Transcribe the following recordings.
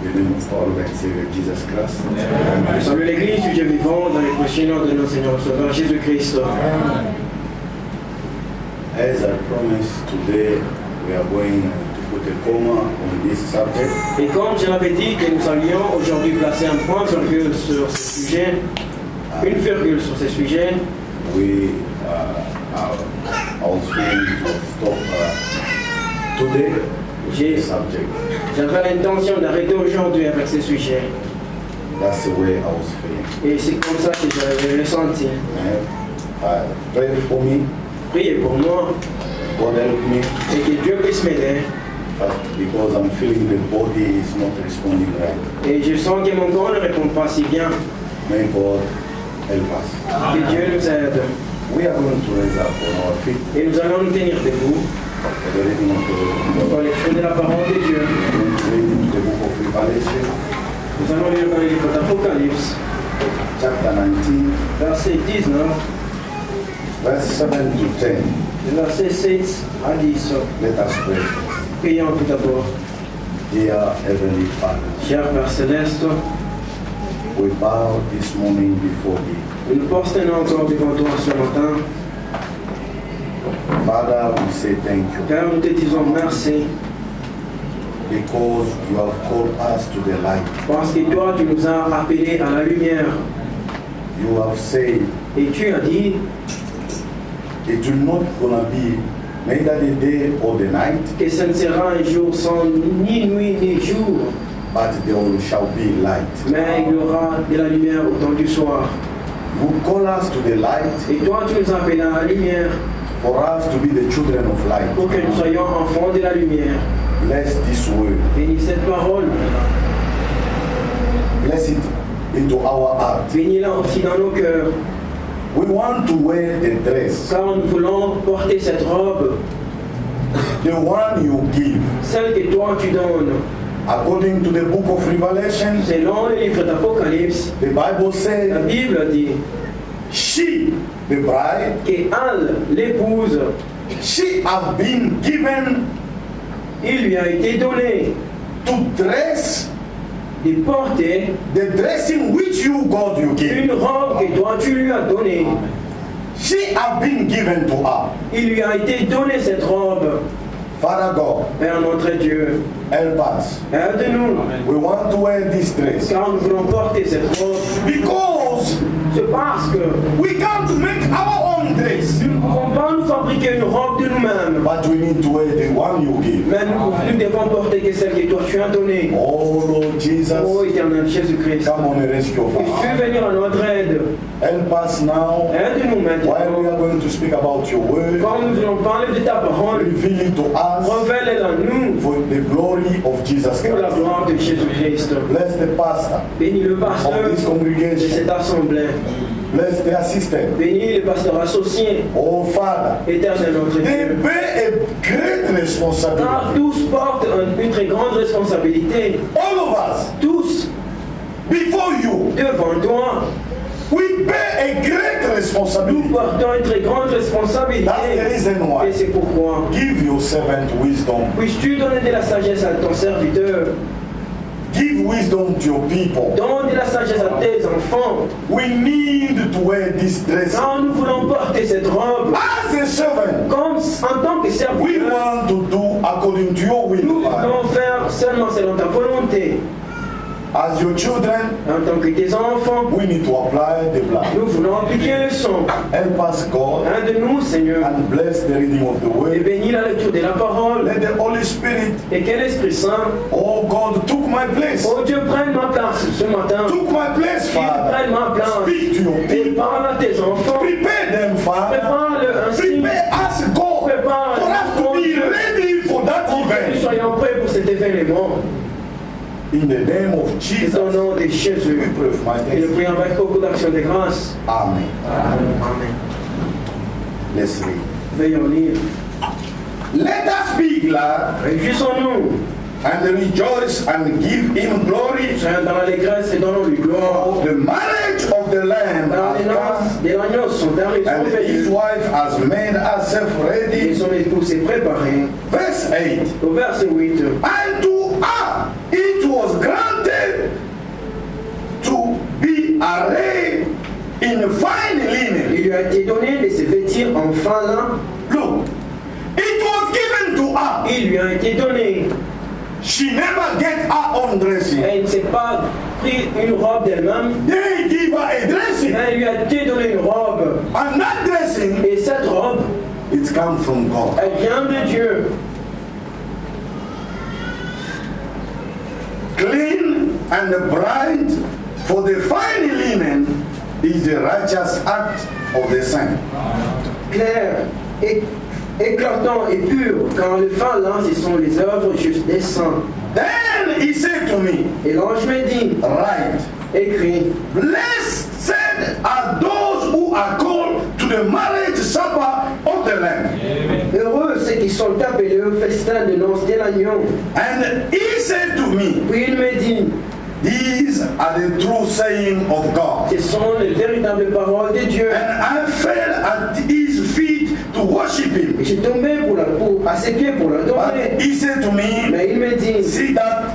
In the name of our Lord and Savior Jesus Christ. Je salue l'Église du Dieu vivant dans les précieux noms de notre Seigneur Sauveur Jésus-Christ. As I promised, today we are going to put a comma on this subject. Et comme je l'avais dit que nous allions aujourd'hui placer un point virgule sur ce sujet, une virgule sur ce sujet, I was feeling to stop today the subject. J'avais l'intention d'arrêter aujourd'hui avec ce sujet. That's the way I was feeling. Et c'est comme ça que j'avais ressenti. Pray for me. Priez pour moi. God help me. Et que Dieu puisse m'aider. Because I'm feeling the body is not responding right. Et je sens que mon corps ne répond pas si bien. May God help us. Que Dieu nous aide. We are going to raise up on our feet. Et nous allons nous tenir debout. For the reading of the word. Pour l'écriture de la parole de Dieu. Reading the book of Revelation. Nous allons lire dans le livre d'Apocalypse. Chapter 19. Verset 19. Verse 7 to 10. Le verset 7 à 10. Let us pray. Prions tout d'abord. Dear Heavenly Father, Cher Père Céleste, we bow this morning before thee. nous nous prosternons encore devant toi ce matin. Father, we say thank you Père, nous te disons merci because you have called us to the light. parce que toi, tu nous as appelés à la lumière. You have said Et tu as dit it will not gonna be neither the day or the night, que ce ne sera un jour sans ni nuit ni jour, but there shall be light. mais il y aura de la lumière au temps du soir. You call us to the light Et toi, tu nous as appelés à la lumière for us to be the children of light. pour que nous soyons enfants de la lumière. Bless this word. Bénis cette parole. Bless it into our heart. Bénis-la aussi dans nos cœurs. We want to wear the dress, Car nous voulons porter cette robe, the one you give. celle que toi tu donnes. According to the book of Revelation, Selon le livre d'Apocalypse, the Bible la says Bible dit she, the bride, qu'Anne, l'épouse, she have been given il lui a été donné to dress de porter the dressing which you, God, you give. une robe que toi tu lui as donnée. She have been given to her. Il lui a été donné cette robe. Father God, Père notre Dieu, help us. aide-nous, We want to wear this dress car nous voulons porter cette robe. because C'est parce que we can't make our own dress, nous ne pouvons pas nous fabriquer une robe de nous-mêmes. but we need to wear the one you give. Mais nous devons porter que celle que toi tu as donnée. Oh Lord Ô Jesus, éternel Jésus-Christ, come on and rescue puisses-tu us. venir à notre aide. Help us now Aide-nous while we maintenant. are going to speak about your word. Quand nous allons parler de ta parole, Reveal it to us révèle-la à nous for the glory of Jesus pour la Christ. gloire de Jésus-Christ. Bless the pastor Bénis le pasteur of this de congregation. cette assemblée. Bless the assistant. Bénis le pasteur associé. Oh Father, Éternel notre they Dieu. bear a great Car responsibility. tous portent une très grande responsabilité. All of us, Tous before you, devant toi, we bear a great nous responsibility. portons une très grande That's the responsabilité. reason Et why. c'est pourquoi Give your servant wisdom. puisses-tu donner de la sagesse à ton serviteur. Give wisdom to your people. Donne de la sagesse à tes enfants. We need to wear this dress. Quand nous voulons porter cette robe, As a servant, comme en tant que we serviteur, want to do according to your nous will, Father. voulons faire seulement selon ta volonté. As your children, En tant que tes enfants, we need to apply the blood. nous voulons appliquer le sang. Help us, God, Aide-nous, Seigneur, and bless the reading of the et word. bénis la lecture de la parole. Let the Holy Spirit, Et que l'Esprit Saint, oh God, took my place. oh Dieu, prenne ma place ce matin. Took my place, Qu'il Father. prenne ma place. Speak to your Et people. parle à tes enfants. Prepare them, Father. Prépare-le ainsi. Prepare us, God, Prépare for us to be ready for that pour que nous event. soyons prêts pour cet événement. In the name of Et Jesus, au nom de Jésus. we pray for my Et nous thanks. prions avec beaucoup d'action de grâce. Amen. Amen. Let's read. Veuillons lire. Let us be glad Réjouissons-nous. and rejoice and give him glory. Soyons dans l'allégresse et donnons-lui gloire. The marriage of the Lamb Car les has come, noces de l'agneau sont arrivées, sont and his venues. wife has made herself Et ready. son époux s'est préparé. Verse 8. Au verset 8. And to her it was granted enfant-là, look, it was given to her. il lui a été donné. She never get her own dressing. Elle ne s'est pas pris une robe d'elle-même, They give her a dressing. mais il lui a été donné une robe. And that dressing, Et cette robe, it comes from God. elle vient de Dieu. Clean and bright, for the fine linen is the righteous act of the saint. Clair, éclatant et pur, car le fin lin, ce sont les œuvres justes des saints. Then he said to me, Et l'ange me dit, right, écrit, blessed are those who are called to the marriage supper of the Lamb. heureux ceux qui sont appelés au festin de noces de l'agneau. And he said to me, Puis il me dit, these are the true saying of God. ce sont les véritables paroles de Dieu. And I fell at his feet to worship him. Et j'ai tombé à ses pieds pour l'adorer. But he said to me, Mais il me dit, see that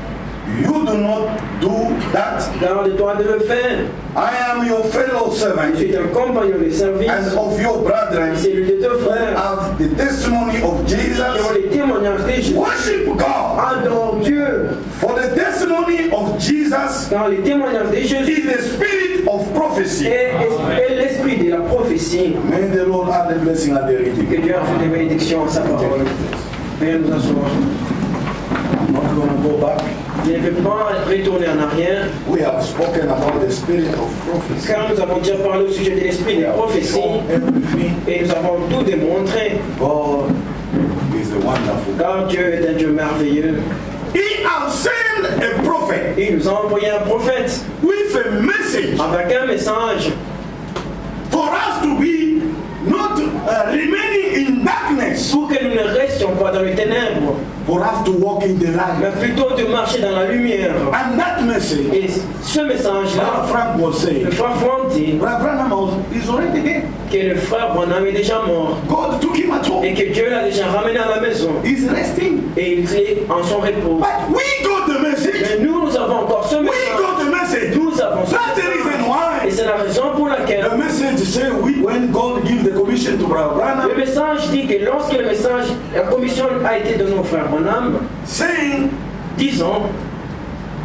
you do not do that. garde-toi de le faire. I am your fellow Je servant suis un compagnon de service. and of your brethren C'est lui de deux frères of the testimony of qui ont Jesus. les témoignages de Jésus. Worship God. Adore Dieu. For the testimony of Jesus Car les témoignages de Jésus is the spirit of prophecy. est l'esprit de la prophétie. May the Lord add the blessing at the reading. Que Dieu ajoute des bénédictions à sa parole. Veuillez nous asseoir. I'm not going to go back. Je ne vais pas retourner en arrière, We have spoken about the spirit of prophecy. car nous avons déjà parlé au sujet de l'esprit des prophéties Shown everything. et nous avons tout démontré. God is the wonderful. Car Dieu est un Dieu merveilleux. He has sent a prophet Il nous a envoyé un prophète with a message avec un message for us to be not remaining in darkness, pour que nous ne restions pas dans les ténèbres, for us to walk in the mais light. plutôt de marcher dans la lumière. And that message, Et ce message-là, Frank was saying, le frère Franck dit Brother Branham is already dead. que le frère Branham est déjà mort God took him at home. et que Dieu l'a déjà ramené à la maison He's resting. et il est en son repos. But we got the message. Mais nous avons encore ce We message. got the message. Nous avons ce That's the message. reason Et why. c'est la raison pour laquelle The message say when God gives the commission to Brother le Branham, message dit que lorsque le message, la commission a été donnée au frère Branham, saying disons,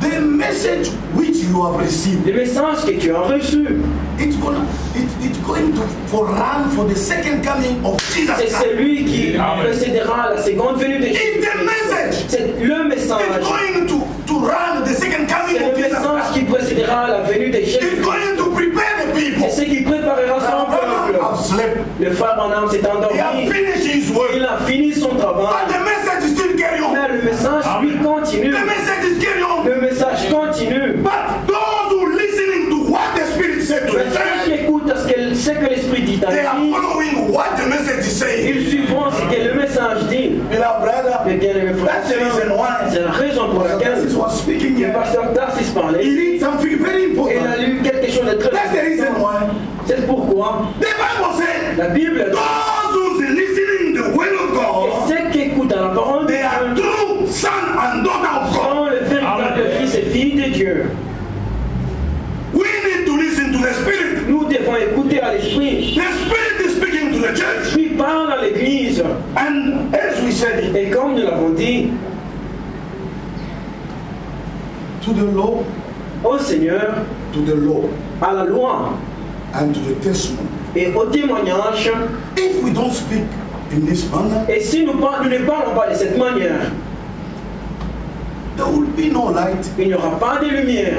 the message which you have received, le message que tu as reçu, it's going to for run for the second coming of Jesus c'est Christ. celui qui précédera à la seconde venue de It's Jésus. the message. C'est le message. It's going to run the second coming C'est of le Jesus message Christ. qui précédera la venue de It's Jésus. going to prepare the people. C'est ce qui préparera son Brother Branham peuple. have slept. Le frère Branham s'est He has endormi. finished his work. Il a fini son But travail. the message is still carry on. Mais le message, lui, continue. The message is carry on. Le message continue. But those who listening to what the Spirit said to Mais the ceux church, qui écoutent ce que l'Esprit dit à they are l'Église, following what the message is saying. ils suivront ce que le message dit. Beloved brother, Mais bien aimé frère, that's the reason why c'est la raison pour laquelle Jesus was speaking le here. pasteur Tarsis parlait. He read something very Et il a important. lu quelque chose de très That's the reason important. why C'est pourquoi the Bible said la Bible dit those who's listening the word of que God, ceux qui écoutent la parole de they are Dieu true son and daughter of God. sont les véritables fils et filles de Dieu. We need to listen to the Spirit. Nous devons écouter à l'Esprit. The Spirit is speaking to the church. L'Esprit parle à l'Église. And as we said it, Et comme nous l'avons dit, to the law, au Seigneur, to the law, à la loi and to the testimony. et au témoignage, If we don't speak in this manner, et si nous ne parlons pas de cette manière, there will be no light. il n'y aura pas de lumière.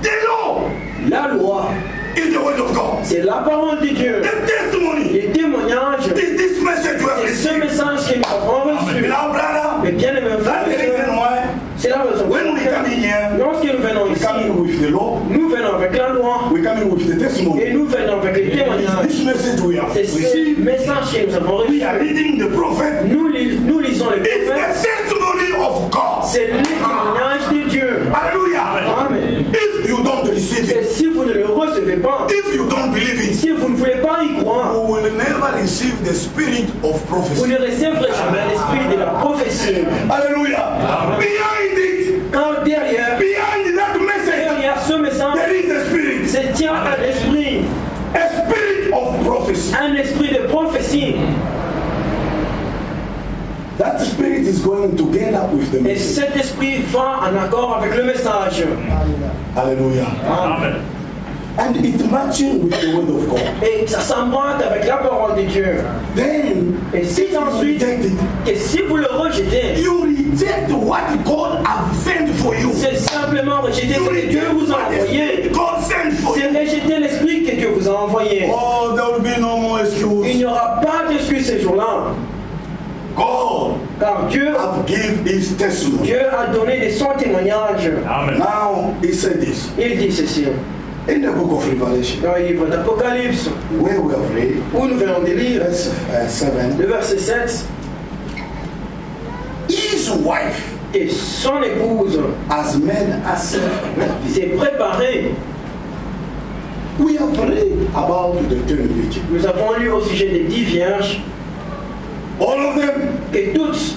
The law La loi, is the word of God. c'est la parole de Dieu. The testimony Les témoignages, is this message you have c'est ce received. message que nous avons reçu. Beloved brother, Mais bien aimé frère that's the et reason sœur, why c'est la raison pour when we come laquelle, in here, lorsque nous venons we ici, come in with the law, nous venons avec la loi we come in with the testimony. et nous venons avec les témoignages. This message we have C'est ce received, message que nous avons we are reçu. reading the prophet. Nous lisons les It's the prophètes. testimony of God. C'est le témoignage de Dieu. Hallelujah. Amen. If you don't receive Et it, si vous ne le recevez pas, if you don't believe it, si vous ne voulez pas y croire, you will never receive the spirit of vous prophecy. ne recevrez jamais l'esprit de la prophétie. Hallelujah. Behind it, Car derrière that message, ce message, there is a spirit. se tient un esprit A spirit of prophecy. de prophétie. is going together with the Et message. cet esprit va en accord avec le message. Hallelujah. Amen. And it matching with the word of God. Et ça s'emboîte avec la parole de Dieu. Then, Et si if you ensuite, reject it, que si vous le rejetez, you reject what God has sent for you. c'est simplement rejeter ce que Dieu vous a what envoyé. God sent for C'est you. rejeter l'esprit que Dieu vous a envoyé. Oh, there will be no more Il excuse. n'y aura pas d'excuse ces jours-là. God Car Dieu have give his testimony. a donné de son témoignage. Amen. Now, he said this Il dit ceci in the book of Revelation, dans le livre d'Apocalypse, where we have read, où nous venons de lire, verse 7. le verset 7, His wife et son épouse has made herself ready. s'est préparée. We have read about the 10 virgins. Nous avons lu au sujet des 10 vierges, All of them, et toutes,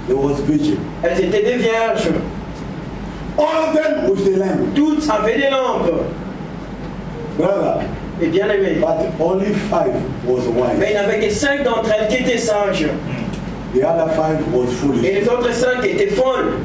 there was virgin. elles étaient des vierges. All of them with the lamb. Toutes avaient des lampes. Brother, Et bien aimé. but only 5 was wise. Mais il n'y avait que 5 d'entre elles qui étaient sages. The other 5 was Et foolish. les autres 5 étaient folles.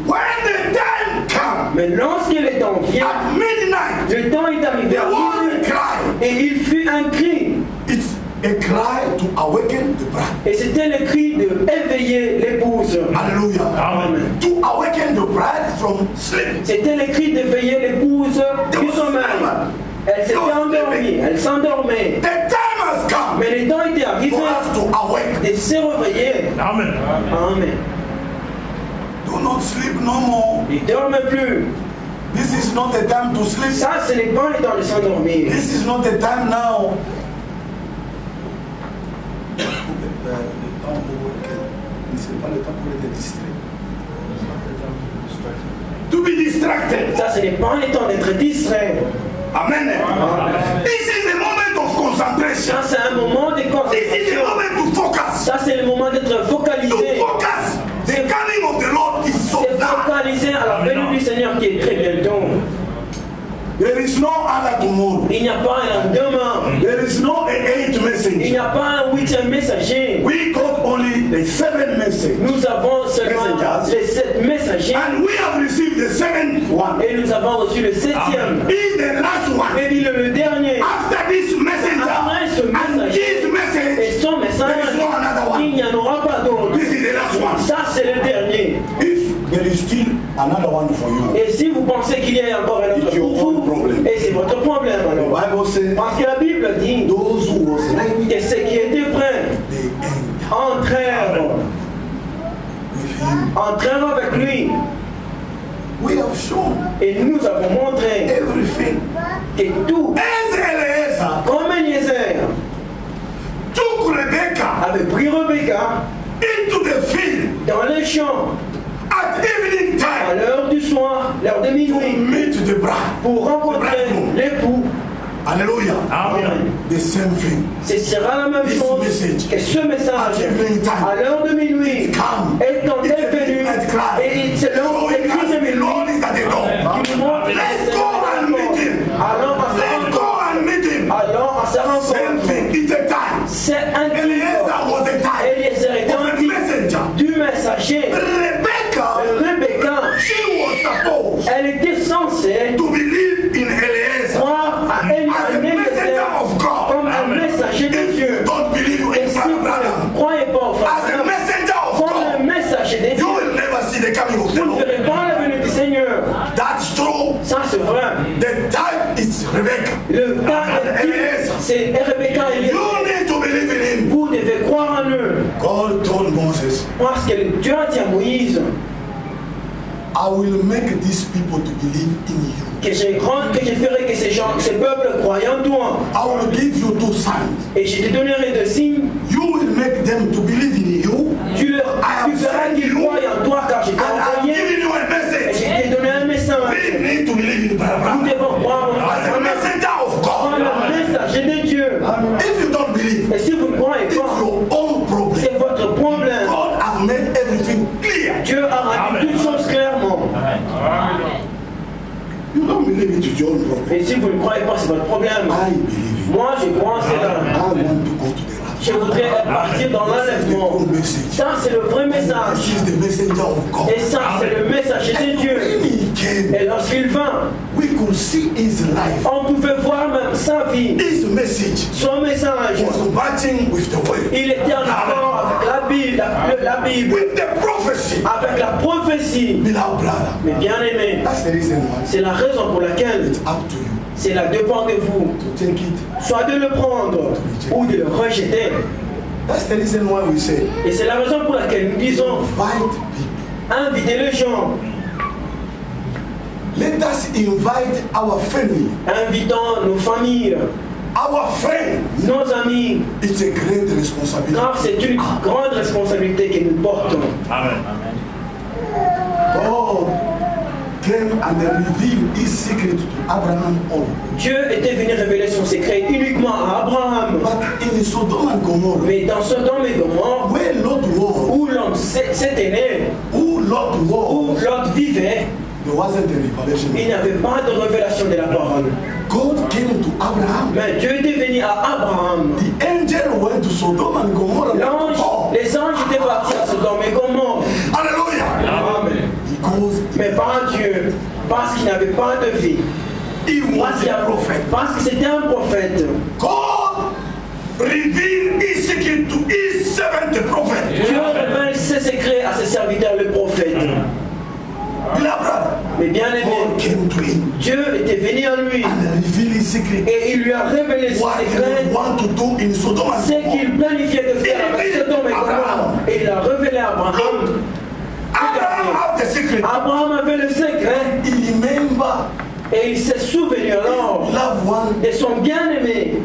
When the time came, Mais lorsque le temps vient, at midnight, le temps est arrivé. there was a cry. Et il fut un cri. It's a cry to awaken the bride. Et c'était le cri de éveiller l'épouse. Hallelujah. Amen. To awaken the bride from sleep. C'était le cri d'éveiller l'épouse du sommeil. Elle s'était endormie, elle s'endormait. The time has come Mais le temps était arrivé for us to awake. de se réveiller. Amen. Amen. Do not sleep no more. Ne dormez plus. This is not the time to sleep. Ça, ce n'est pas le temps de s'endormir. This is not the time now. To be distracted. Ça, ce n'est pas le temps d'être distrait. Amen. This is the moment of concentration. Ça, c'est un moment de This is the concentration. moment to focus. Ça, c'est le moment d'être To focalisé. focus. The coming of the Lord is so C'est now. focalisé à la venue du Seigneur qui est très bientôt. There is no other tomorrow. Il n'y a pas un lendemain. There is no an 8th Il message. n'y a pas un 8e messager. We got only the 7th message. Nous avons seulement Messengers. les 7 messagers. And we have received the 7th one. Et nous avons reçu le 7e. He's the last one. Et il est le dernier. After this messenger Après ce and message his et message, son there message, is no another one. il n'y en aura pas d'autre. This is the last one. Ça, c'est le dernier. If there is still another one for you, Et si vous pensez qu'il y a encore un autre It's your pour own vous, problem. et c'est votre problème the alors. Bible says Parce que la Bible dit those who was ready, que ceux qui étaient prêts they enter entrèrent, with him. entrèrent avec lui. We have shown Et nous avons montré everything. que tout, As Eliezer comme Eliezer took Rebecca avait pris Rebecca into the field dans les champs at evening à time l'heure du soir, l'heure de to minuit, meet the bride. pour rencontrer l'époux. Hallelujah. Amen. The same thing. Ce sera la même This chose message que ce message at evening time. à l'heure de minuit Come. étant It's a venu midnight cry. et selon les Showing cris us de the minuit Lord is at the door. qui nous montre Let's go and meet him. allons à sa Let's go rencontre. and meet him. Allons à sa Same rencontre. thing. It's a time. C'est un Eliezer type. was a time Eliezer est of un a type messenger. du messager. Rebecca, Rebecca, she was supposed elle était censée to believe in Eliezer croire à as a messenger Eliezer of God. comme un messager de If Dieu. you don't believe Et in si Brother vous ne Branham croyez pas au as a frère messenger of comme un God, messager de you Dieu, will never see the coming of the vous ne Lord. verrez pas la venue du Seigneur. That's true. Ça, c'est vrai. The type is Rebecca. Le cas est Eliezer. c'est Rebecca et Eliezer. You need to believe in him. Vous devez croire en eux. God told Moses, Parce que Dieu a dit à Moïse I will make these people to believe in you. que je ferai que ces gens, ces peuples croient en toi. I will give you 2 signs. Et je te donnerai 2 signes. You will make them to believe in you, Tu feras qu'ils croient en toi car je t'ai and I've envoyé. given you a Et message. je t'ai donné un message. We need to believe in Brother Nous Branham devons croire as a messenger of en God. le messager de Dieu. If you don't believe, Et si vous ne croyez it's pas, your own problem. c'est votre problème. God has made everything clear. Dieu a rendu toutes choses clairement. You don't believe it is your own problem. Et si vous ne croyez pas, c'est votre problème. I believe it. Moi, je crois en cela. I want to go to the rapture. Je voudrais partir dans l'enlèvement. Ça, c'est le vrai message. This is the messenger of God. Et ça, c'est le messager de Dieu. When he came, Et lorsqu'il vint, we could see his life. on pouvait voir même sa vie, His message son message. was matching with the word. Il était en accord avec la Bible, la Bible, With the prophecy. avec la prophétie. Beloved brother. Mais bien aimé, That's the reason why c'est la raison pour laquelle it's up to you cela dépend de vous, to take it. soit de le prendre ou de le rejeter. That's the reason why we say Et c'est la raison pour laquelle nous disons, invite people. invitez les gens, Let us invite our family, invitons nos familles, our friends. nos amis, It's a great responsibility. car c'est une grande responsabilité que nous portons. Amen. God came and revealed his secret to Abraham only. Dieu était venu révéler son secret uniquement à Abraham. But in Sodom and Gomorrah, Mais dans Sodome et Gomorrhe, where Lot was, où l'homme s'était né, who Lot où was, Lot vivait, there wasn't a revelation. il n'y avait pas de révélation de la parole. God came to Abraham. Mais Dieu était venu à Abraham. The angel went to Sodom and Gomorrah. Les anges étaient partis à Sodome et Gomorre. Hallelujah. Amen. Because Mais pas Dieu, parce qu'il n'avait pas de vie. he was a prophet. Parce que c'était un prophète. God revealed his secret to his servant, the prophet. Dieu révèle ses secrets à ses serviteurs, le prophète. Beloved brother, Mais bien God aimé, came to him Dieu était venu à lui and revealed his secret. et il lui a révélé ses What he secrets, would want to do in Sodom and ce Gomorrah. qu'il planifiait de faire avec Sodome et Gomorrhe. Et il a révélé à Abraham. Abraham had the secret. Abraham avait le secret He remember et il s'est souvenu alors loved one de son bien-aimé.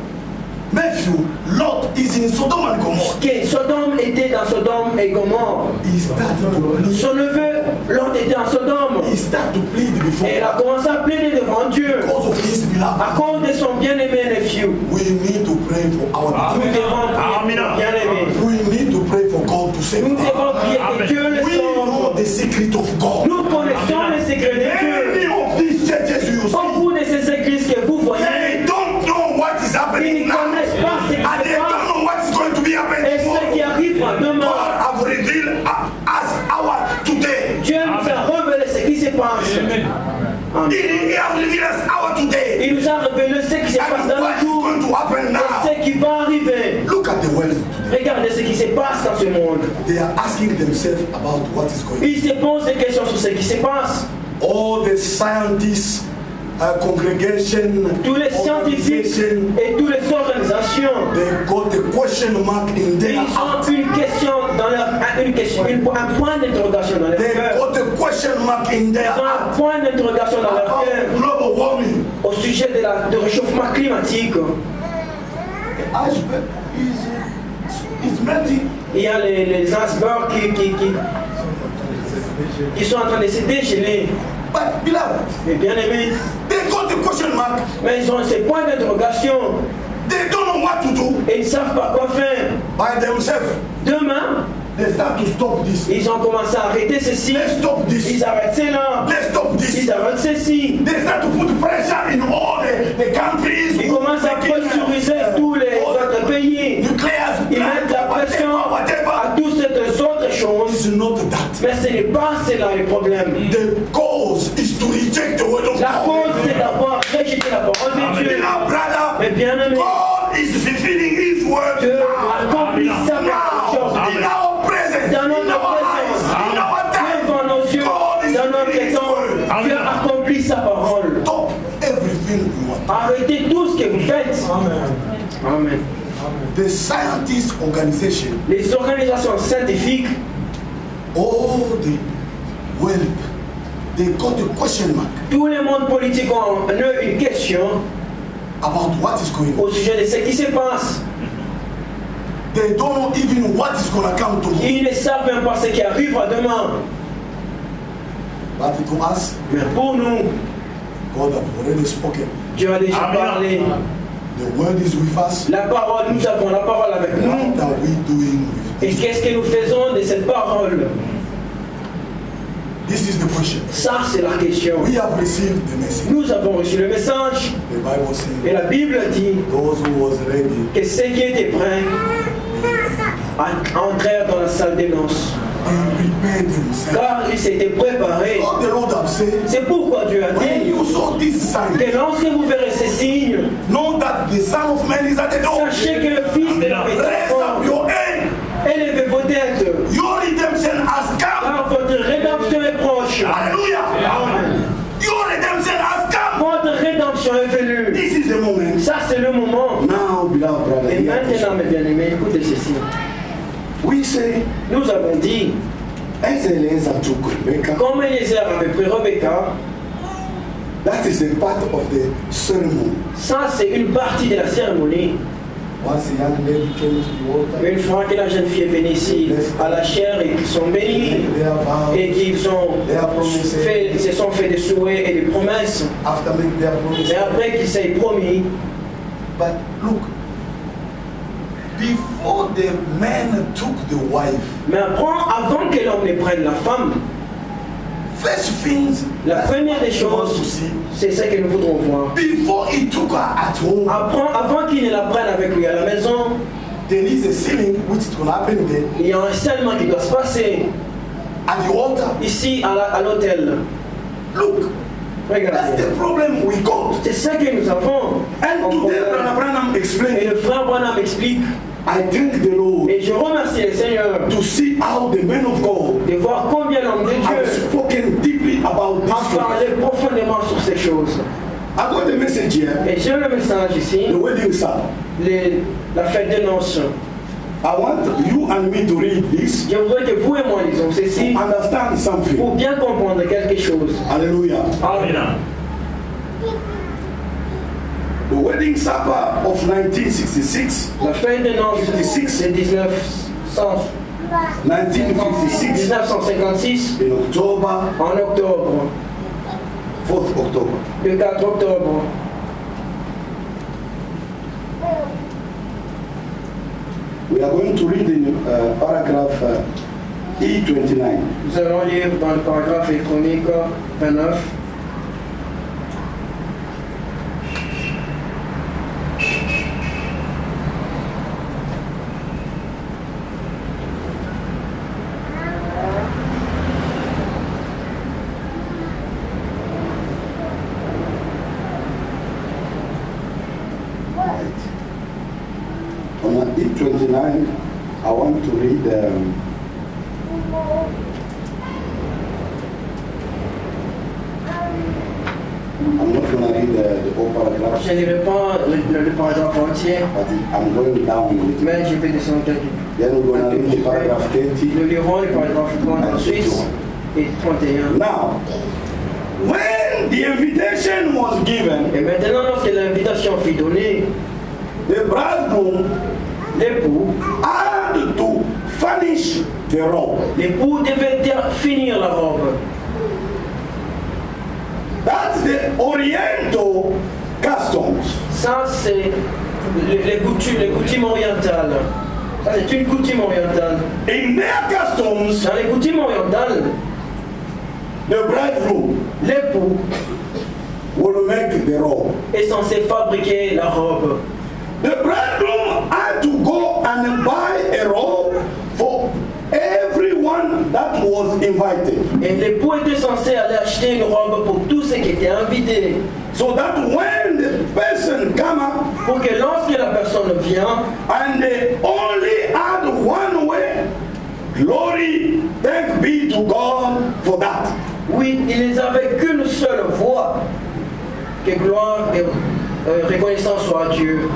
nephew Lot is in Sodom and Gomorrah. Que Sodome était dans Sodome et Gomorre. He started to plead. Son neveu, Lot était en Sodome. He started to plead before Et il a God commencé à plaider devant Dieu because of his beloved. à cause de son bien-aimé nephew. We need to pray for our Nous beloved. devons prier pour bien-aimé. We need to pray for God to save Nous us. devons prier que Dieu le We know sauve. the secret of God. Nous connaissons les secrets de Many Dieu. of these churches you see, Beaucoup de ces églises que vous voyez, they don't know what is ils happening ne now. connaissent pas ce qui And they se don't passe know what is going to be et happening ce qui tomorrow. arrivera God demain. have revealed us our today. Dieu nous a révélé ce qui se passe. Amen. He have revealed us our today. Il nous a révélé ce qui se passe And dans what le is jour going to happen et now? ce qui va arriver. Look at the world today. Regardez ce qui se passe dans ce monde. They are asking themselves about what is going on. Ils se posent des questions sur ce qui se passe. All the scientists, congregation, Tous les scientifiques organization, et toutes les organisations, they got the question mark in their ils heart. ont une question dans leur, un point d'interrogation dans leur They cœur. got the question mark in their Ils ont un heart point d'interrogation dans leur about cœur global warming. au sujet de réchauffement climatique. The iceberg is melting. Il y a les icebergs qui sont en train de se dégeler. But beloved, Mais bien aimé, they got the question mark. mais ils ont ces points d'interrogation They don't know what to do et ils ne savent pas quoi faire. by themselves. Demain, They start to stop this. ils ont commencé à arrêter ceci. Let's stop this. Ils arrêtent cela. Let's stop this. Ils arrêtent ceci. They start to put pressure in all the countries. Ils commencent à pressuriser tous les autres pays. Nuclear, Ils mettent la pression à toutes ces autres choses. It's not that. Mais ce n'est pas cela le problème. The cause is to reject the word of La cause, God. c'est d'avoir rejeté la parole de Dieu. Beloved brother, Mais bien aimé, God is fulfilling His word Dieu now. accomplit sa Now, parole. in our presence, Dans in notre our présence, eyes, in our time, devant nos yeux, God is dans notre fulfilling His temps, word. Dieu accomplit sa parole. Stop everything you want. Arrêtez tout ce que vous faites. Amen. The scientist organization, Les organisations scientifiques, all the world, they got a question mark tout le monde politique ont une question about what is going on. au sujet de ce qui se passe. They don't know even what is going to come tomorrow. Ils ne savent même pas ce qui arrivera demain. But to us, Mais pour nous, God have already spoken. Dieu a déjà Amen. parlé. The word is with us. La parole, nous avons la parole avec nous. What are we doing with Et this? qu'est-ce que nous faisons de cette parole? This is the question. Ça, c'est la question. We have received the message. Nous avons reçu le message The Bible says, et la Bible dit those who was ready, que ceux qui étaient prêts, entrèrent dans la salle des noces. and prepared themselves. Car ils s'étaient préparés. What the Lord have said, C'est pourquoi Dieu a when dit you saw this sign, que lorsque vous verrez ces signes, know that the Son of Man is at the door. sachez que le Fils de l'homme est à la Raise up porte. your hand. Élevez vos têtes, Your redemption has come. car votre rédemption est proche. Hallelujah. Amen. Your redemption has come. Votre rédemption est venue. This is the moment. Ça, c'est le moment. Now, beloved brother, Et hear this. maintenant, mes bien-aimés, écoutez ceci. We say, Nous avons dit, as Eliezer took Rebecca, comme Eliezer avait pris Rebecca, that is a part of the ceremony. ça, c'est une partie de la cérémonie. Once a young lady came to the water, Une fois que la jeune fille est venue ici à la chair et qu'ils sont bénis they have vowed, et qu'ils se sont fait des souhaits et des promesses, after making their promise. et après qu'ils s'aient promis, But look, before the man took the wife, mais avant que l'homme ne prenne la femme, first things la that première des we want to choses, see, c'est ce que nous voudrons voir. before he took her at home, Avant qu'il ne la prenne avec lui à la maison, there is a sealing which is going to happen there il y a un scellement qui doit se passer at the altar. ici à l'hôtel. Look, that's Regardez. the problem we got. C'est ça que nous avons. And today, Brother Branham Et explained, le frère Branham explique, I thank the Lord et je remercie le Seigneur to see how the men of God de voir combien l'homme de have Dieu spoken deeply about a this. parlé profondément sur ces choses. I got the message here, Et j'ai le message ici, the wedding supper. la fête des noces. I want you and me to read this, Je voudrais que vous et moi lisons ceci understand something. pour bien comprendre quelque chose. Hallelujah. Amen. The wedding supper of 1966, La fête des noces, 56. c'est 1956, 1956, in October, en octobre, 4th October. le 4 octobre. We are going to read in paragraph E29. Nous allons lire dans le paragraphe électronique 29. On E29, I want to read I'm not going to read the whole paragraph, Je ne lirai pas le paragraphe entier, but I'm going down a little. mais je vais descendre quelques. Then we're going to read the paragraph 30. Nous lirons le paragraphe 30 ensuite et 31. Now, when the invitation was given, Et maintenant, lorsque l'invitation fut donnée, the bridegroom l'époux had to furnish the robe. l'époux devait finir la robe. That's the Oriental customs. Ça, c'est les coutumes orientales. Ça, c'est une coutume orientale. In their customs, Dans les coutumes orientales, the bridegroom l'époux will make the robe. est censé fabriquer la robe. The bridegroom had to go and buy a robe for everyone that was invited. Et l'époux était censé aller acheter une robe pour tous ceux qui étaient invités. So that when the person come up Pour que lorsque la personne vient, and they only had one way, glory, thank be to God for that. oui, ils n'avaient qu'une seule voie. Que gloire et reconnaissance soit à Dieu.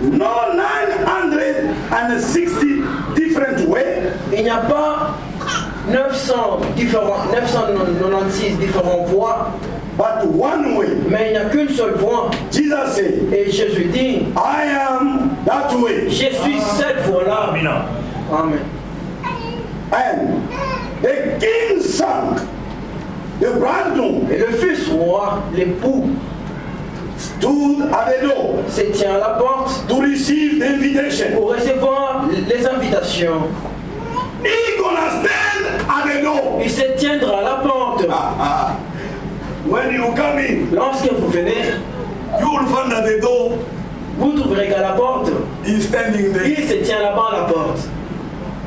No 960 different ways. Il n'y a pas 996 différentes voies, But one way. mais il n'y a qu'une seule voie. Jesus said, Et Jésus dit, I am that way. je suis cette voie-là. Amen. And the king's son, the bridegroom, Et le fils roi, l'époux, stood at the door se tient à la porte to receive the invitation. pour recevoir les invitations. He gonna stand at the door. Il se tiendra à la porte. When you come in, Lorsque vous venez, you will find at the door, vous trouverez qu'à la porte, he's standing there. il se tient là-bas à la porte.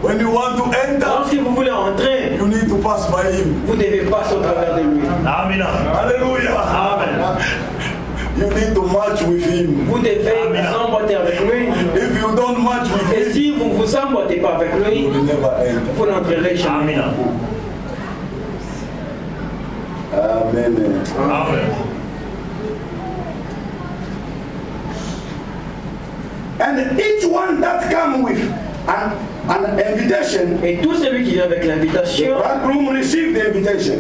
When you want to enter, Lorsque vous voulez entrer, you need to pass by him. vous devez passer au travers de lui. Amen. Hallelujah. Amen. You need to match with him. Vous devez vous emboîter avec lui. If you don't match with Et him, si vous ne vous emboîtez pas avec lui, you will never enter. vous n'entrerez jamais. Amen. Amen. Amen. And each one that come with an invitation, Et tout celui qui vient avec the l'invitation, bridegroom receive the invitation.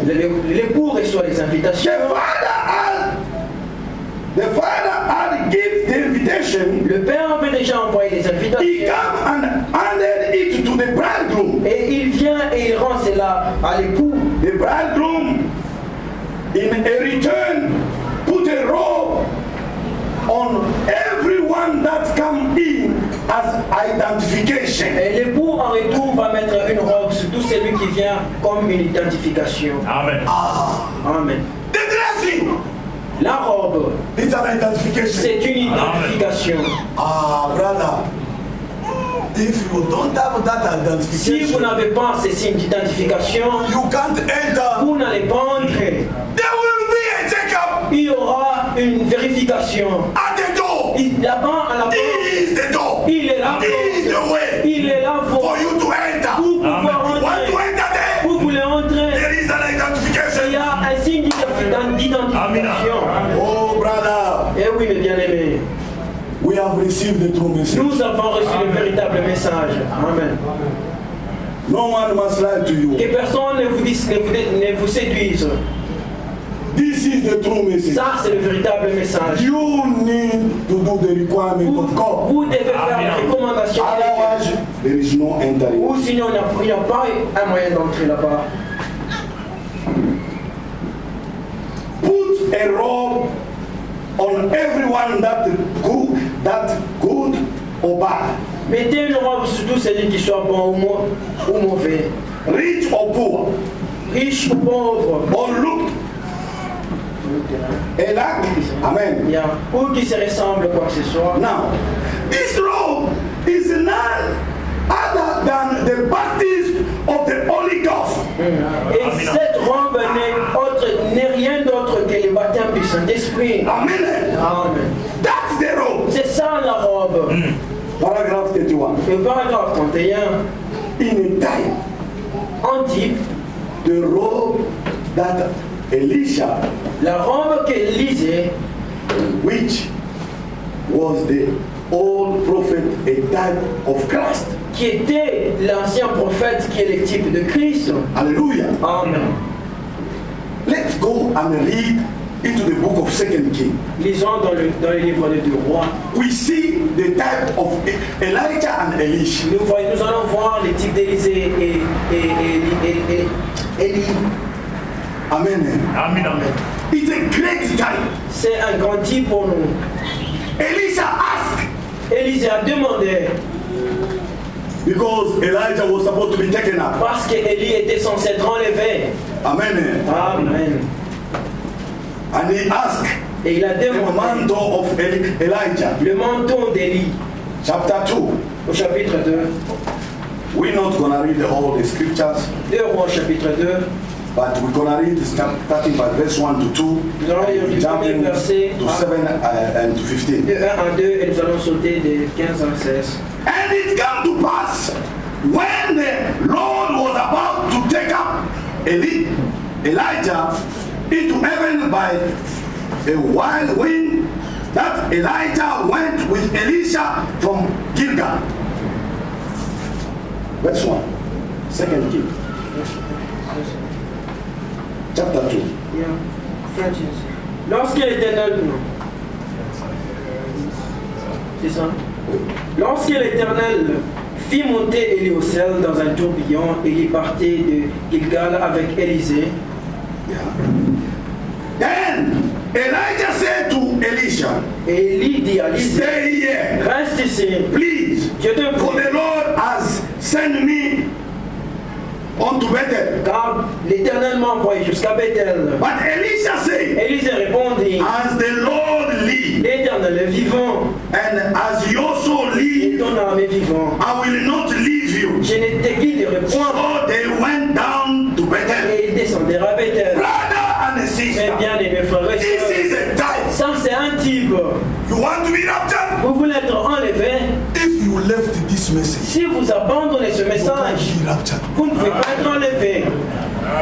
l'époux reçoit les invitations. The father had give the invitation. Le père avait déjà envoyé les He invitations. come and handed it to the bridegroom. Et il vient et il rend cela à l'époux. The bridegroom, in a return, put a robe on everyone that come in as identification. Et l'époux en retour va mettre une robe sur tout celui qui vient comme une identification. Amen. Amen. The dressing, La robe, it's an identification. c'est une identification. Brother, if you don't have that Si vous identification, n'avez pas ces signes d'identification, you can't enter. vous n'allez pas entrer. There will be a checkup Il y aura une vérification. at the door. Là-bas, à la porte, He is the door. il est là. He is the way Il est là pour for you to enter. vous pouvoir Want to entrer. enter there? Vous voulez entrer. There is an Il y identification. a un signe d'identification. Oh, brother, Eh oui, mes bien-aimés, we have received the true message. nous avons reçu le véritable message. Amen. No one must lie to you. Que personne ne vous dise, ne vous séduise. This is the true message. Ça, c'est le véritable message. You need to do the requirement of God. Vous devez faire Amen. la recommandation de Dieu. Otherwise, there is no entering. Ou sinon, il n'y a pas un moyen d'entrer là-bas. Put a robe on everyone that good or bad, Mettez une robe sur tout celui qui soit bon ou mauvais, rich or poor, riche ou pauvre, or look alike. Amen. bien, ou qui se ressemble quoi que ce soit. Now, this robe is none other than the baptism of the Holy Ghost. Et Amen. cette robe n'est rien d'autre que le baptême du Saint-Esprit. Amen. Amen. That's the robe. C'est ça la robe. Paragraph 31. Le paragraphe 31, In a time, en type, the robe that Elisha, la robe qu'Élisée, which was the old prophet, a type of Christ. qui était l'ancien prophète, qui est le type de Christ. Hallelujah. Amen. Let's go and read into the book of 2 Kings. Lisons dans le livre des deux rois. We see the type of Elijah and Elisha. Nous allons voir les types d'Élisée et Élie. Amen. Amen. Amen. It's a great type. C'est un grand type pour nous. Elisha asked Élisée a demandé, because Elijah was supposed to be taken up. parce qu'Élie était censé être enlevé. Amen. Amen. And he asked Et il a the demandé mantle of Elijah. le menton d'Élie, Chapter 2. au chapitre 2. We're not going to read all the scriptures, 2 rois, chapitre 2. but we're going to read starting by verse 1 to 2, Nous allons lire du premier jumping verset to 7 and to 15. de 1 à 2 et nous allons sauter de 15 à 16. And it came to pass when the Lord was about to take up Elijah into heaven by a wild wind, that Elijah went with Elisha from Gilgal. Verse 1, 2 Kings, chapter 2. Lorsque l'Éternel... C'est ça? Lorsque l'Éternel fit monter Élie au ciel dans un tourbillon, Élie partait de Gilgal avec Élisée. Then Elijah said to Elisha, Et Élie dit à Élisée, stay here, reste ici, please, je te for prie, the Lord has sent me unto Bethel. car l'Éternel m'a envoyé jusqu'à Bethel. But Elisha said, Élisée répondit, as the Lord live, l'Éternel est vivant, and as you also et live, ton âme est vivant. I will not leave you. Je ne te quitterai point. So they went down to Bethel. Et ils descendirent à Bethel. Brother and Mes sister, bien-aimés frères et this sœurs, is a type. ça c'est un type. You want to be raptured? Vous voulez être enlevé. If you left this message, Si vous abandonnez ce you can't message, be raptured. vous ne pouvez pas être enlevé.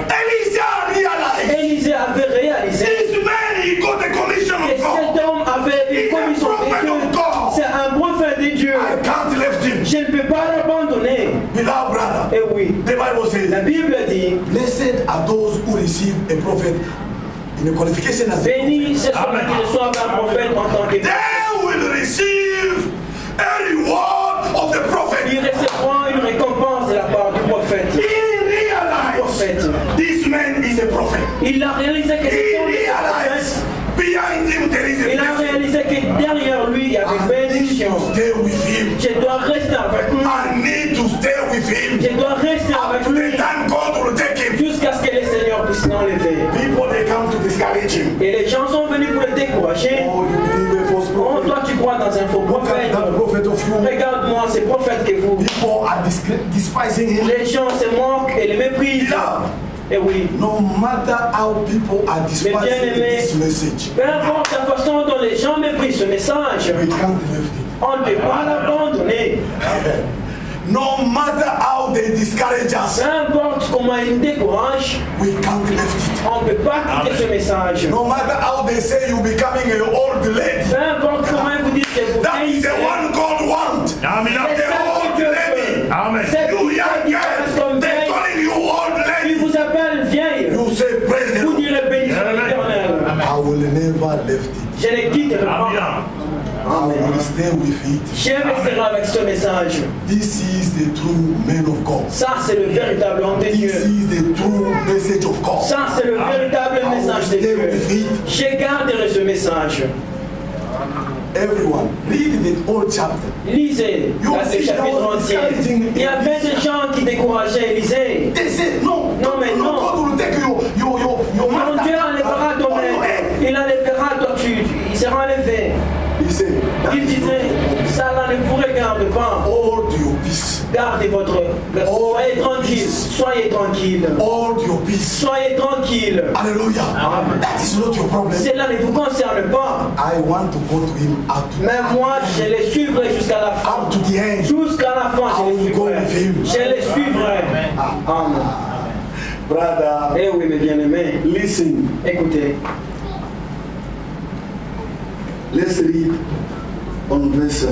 Elisha realized Élisée avait réalisé this man, he got the commission que of God. cet homme avait une commission de Dieu. C'est un prophète de Dieu. I can't left him. Je ne peux pas l'abandonner. Beloved brother, Et oui, the Bible la says, Bible dit, blessed are those who receive a prophet in a qualification as a bénis prophet. ceux qui reçoivent un prophète en tant que They will receive a reward of the prophet. ils recevront une récompense de la part du prophète. He realized this man is a prophet. Il a réalisé que He cet homme était un realized prophète. behind him there is a Il a blessing. réalisé que derrière lui, il y avait I need bénédiction. to stay with him. Je dois rester avec lui. I need to stay with him. Je dois rester Up avec to the lui time God will take him. jusqu'à ce que le Seigneur puisse l'enlever. People they come to discourage him. Et les gens sont venus pour le décourager. Oh, you believe a false Oh, prophet. toi tu crois dans un faux Look at prophète. that prophet of you. Regarde-moi, ces prophètes que vous. People are despising him. Les gens se moquent et les méprisent. Beloved, Et oui. no matter how people are despising bien-aimés, this message, Peu importe la façon dont les gens méprisent ce message, we can't lift it. on ne peut pas l'abandonner. No matter how they discourage us, Peu importe comment ils nous découragent, we can't lift it. on ne peut pas quitter ce message. No matter how they say you're becoming an old lady, Peu importe comment ils vous disent que vous that is vieillissez, the one God wants. Amen. c'est The ça que old Dieu lady. veut. Amen. Cette You fille young qui reste girl, comme they're vieille, calling you old il lady. vous appelle vieille. You say, praise the Vous Lord. direz béni soit Amen. l'Éternel. I will never lift it. Je ne quitterai pas. Amen. I will stay with it. Je resterai avec ce message. This is the true man of God. Ça, c'est le véritable homme de This Dieu. is the true message of God. Ça, c'est le véritable message de Dieu. Je garderai ce message. Everyone, read the whole chapter. Lisez le chapitre entier. Il y avait des gens qui décourageaient Élisée. They say, no, Non, mais non. God will take your Mon master. Dieu enlèvera ton on your head. maître. Il enlèvera toi, il sera enlevé. He said, that Il is disait, ça là ne vous regarde pas. hold your peace. Gardez votre... Soyez tranquille. Soyez tranquille. Hold your peace. Soyez tranquille. Hallelujah. Amen. That is not your problem. Cela ne vous concerne pas. I want to go to him up to, Mais moi, je les suivrai jusqu'à la fin. up to the end. Jusqu'à la fin, je les I will go suivrai. with him. Je les suivrai. Amen. Brother, Eh oui, mes bien-aimés, listen. écoutez. Let's read on verse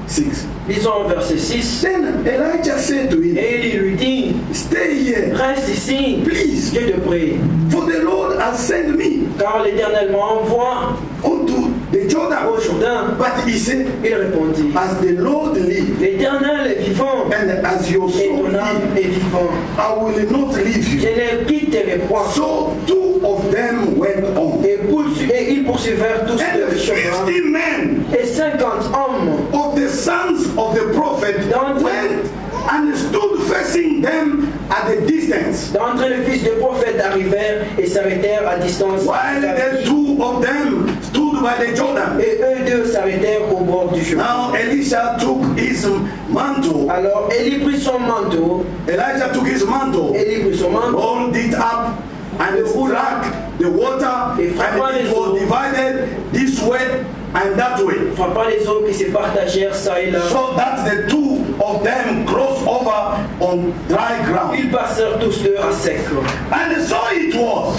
6. Lisons au verset 6. Then Elijah said to him, Et il lui dit, stay here, reste ici, please, je te prie, for the Lord has sent me car l'Éternel m'envoie unto the au Jordan. Jourdain. But he said, Il répondit, as the Lord live, l'Éternel est vivant, and as your et soul ton âme live, est vivant. I will not leave Je you. ne quitterai point. So two of them went on. Et ils poursuivirent tous And le chemin. 50 men Et 50 hommes Of the sons of the prophet went and stood facing them at a distance, d'entre les fils de prophètes arrivèrent et s'arrêtèrent à distance. while the two of them stood by the Jordan. Et eux deux s'arrêtèrent au bord du chemin. Now Elisha took his mantle. Alors Élie prit son manteau, Elijah took his mantle, Élie prit son manteau, rolled it up, and struck the water, and it was divided this way and that way, frappa les eaux qui se partagèrent ça et là. so that the two of them crossed over on dry ground. Ils passèrent tous deux à sec. And so it was,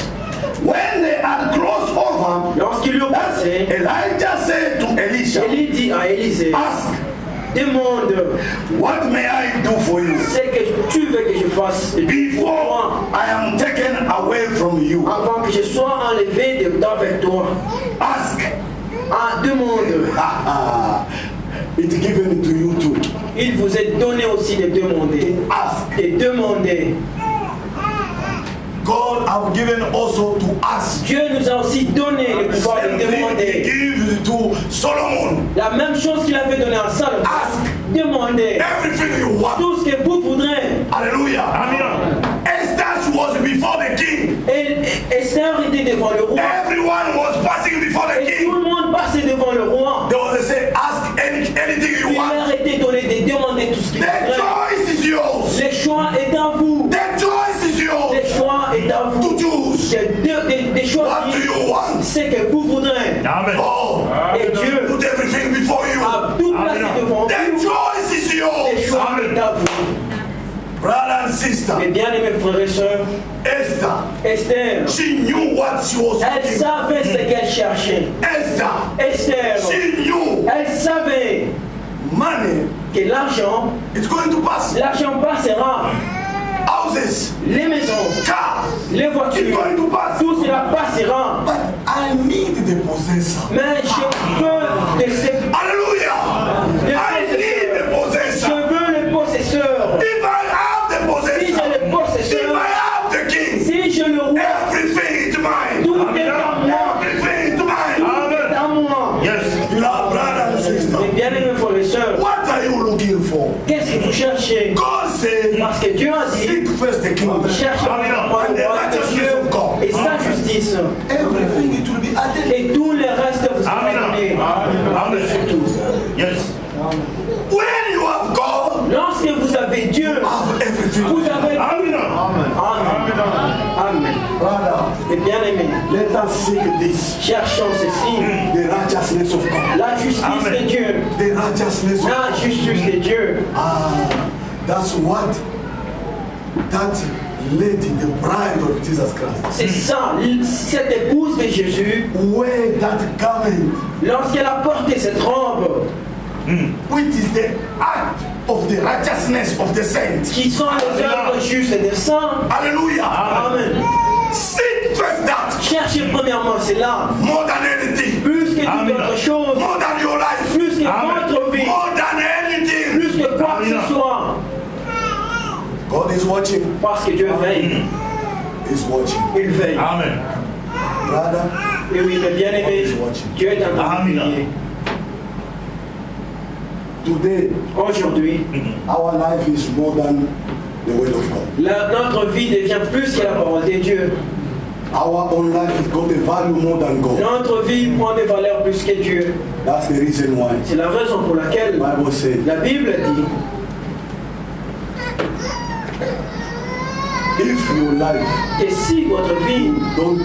when they had crossed over, Lorsqu'ils eurent that passé, Elijah said to Elisha, Élie dit à Élisée, ask, demande what may I do for you ce que tu veux que je fasse pour before toi I am taken away from you? avant que je sois enlevé d'avec toi. Ask. Ah, demande. It's given to you too. Il vous est donné aussi de demander. Ask. De demander. God have given also to us. Dieu nous a aussi donné le pouvoir de Same thing He demander. gives to Solomon. La même chose qu'il avait donné à Salomon. Ask Demandez everything you want. tout ce que vous voudrez. Hallelujah. Amen. Esther was before the king. Et Esther était devant le roi. Everyone was passing before the Et tout king. le monde passait devant le roi. There was a say, ask anything you Il want. leur était donné de demander tout ce qu'il The voudrait. choice is yours. What do aussi you want? ce que vous voudrez. Amen. Oh, Et Dieu put everything before you. a tout placé devant The vous. choice is Le yours. choix Amen. est à vous. Brother and sister, Mes bien-aimés frères et sœurs, Esther, Esther, she knew what she was elle looking for. savait ce qu'elle cherchait. Esther, Esther, she knew elle savait money que l'argent is going to pass. passera. Houses, Les maisons, cars, les it's voitures, going to pass. tout cela passera. But I need the possessor. Mais je veux de ces Hallelujah. I need the je possessor. veux le possesseur. If I have the Si possessor, j'ai le if possesseur, I have the king, si je le roi, everything is mine. tout est à moi. Everything is Tout mine. est à moi. Yes. Beloved brother and sister, Mes bien-aimés frères et sœurs, what are you looking for? qu'est-ce que vous cherchez? God said, Parce que Dieu a dit, seek first the kingdom. cherchez Amen. premièrement le roi de Dieu et sa justice. Everything it will be added. Et tout le reste vous sera donné. Amen. Surtout. Yes. When you have God, Lorsque vous avez Dieu, have everything. vous avez Amen. Amen. Amen. Brother, Mes bien-aimés, let us seek this. cherchons ceci. The righteousness of God. La justice Amen. de Dieu. The righteousness of La God. justice de Dieu. That's what that lady, the bride of Jesus Christ, C'est ça, cette épouse de Jésus, wear that garment, lorsqu'elle a porté cette robe, which is the act of the righteousness of the saints. qui sont les œuvres justes des saints. Hallelujah. Amen. Seek first that Cherchez premièrement cela, more than anything, plus que toute Amen. autre chose, more than your life, plus que Amen. votre vie, more than anything. plus que quoi que Amen. ce soit, God is watching. parce que Dieu veille, He's watching. il veille. Amen. Brother, Et oui, mes bien-aimés, Dieu est en train de Amen. veiller. today Aujourd'hui, our life is more than the word of God. notre vie devient plus que la parole de Dieu. Our own life has got a value more than God. Notre vie prend des valeurs plus que Dieu. That's the reason why C'est la raison pour laquelle the Bible says, la Bible dit, if your life que si votre vie, you're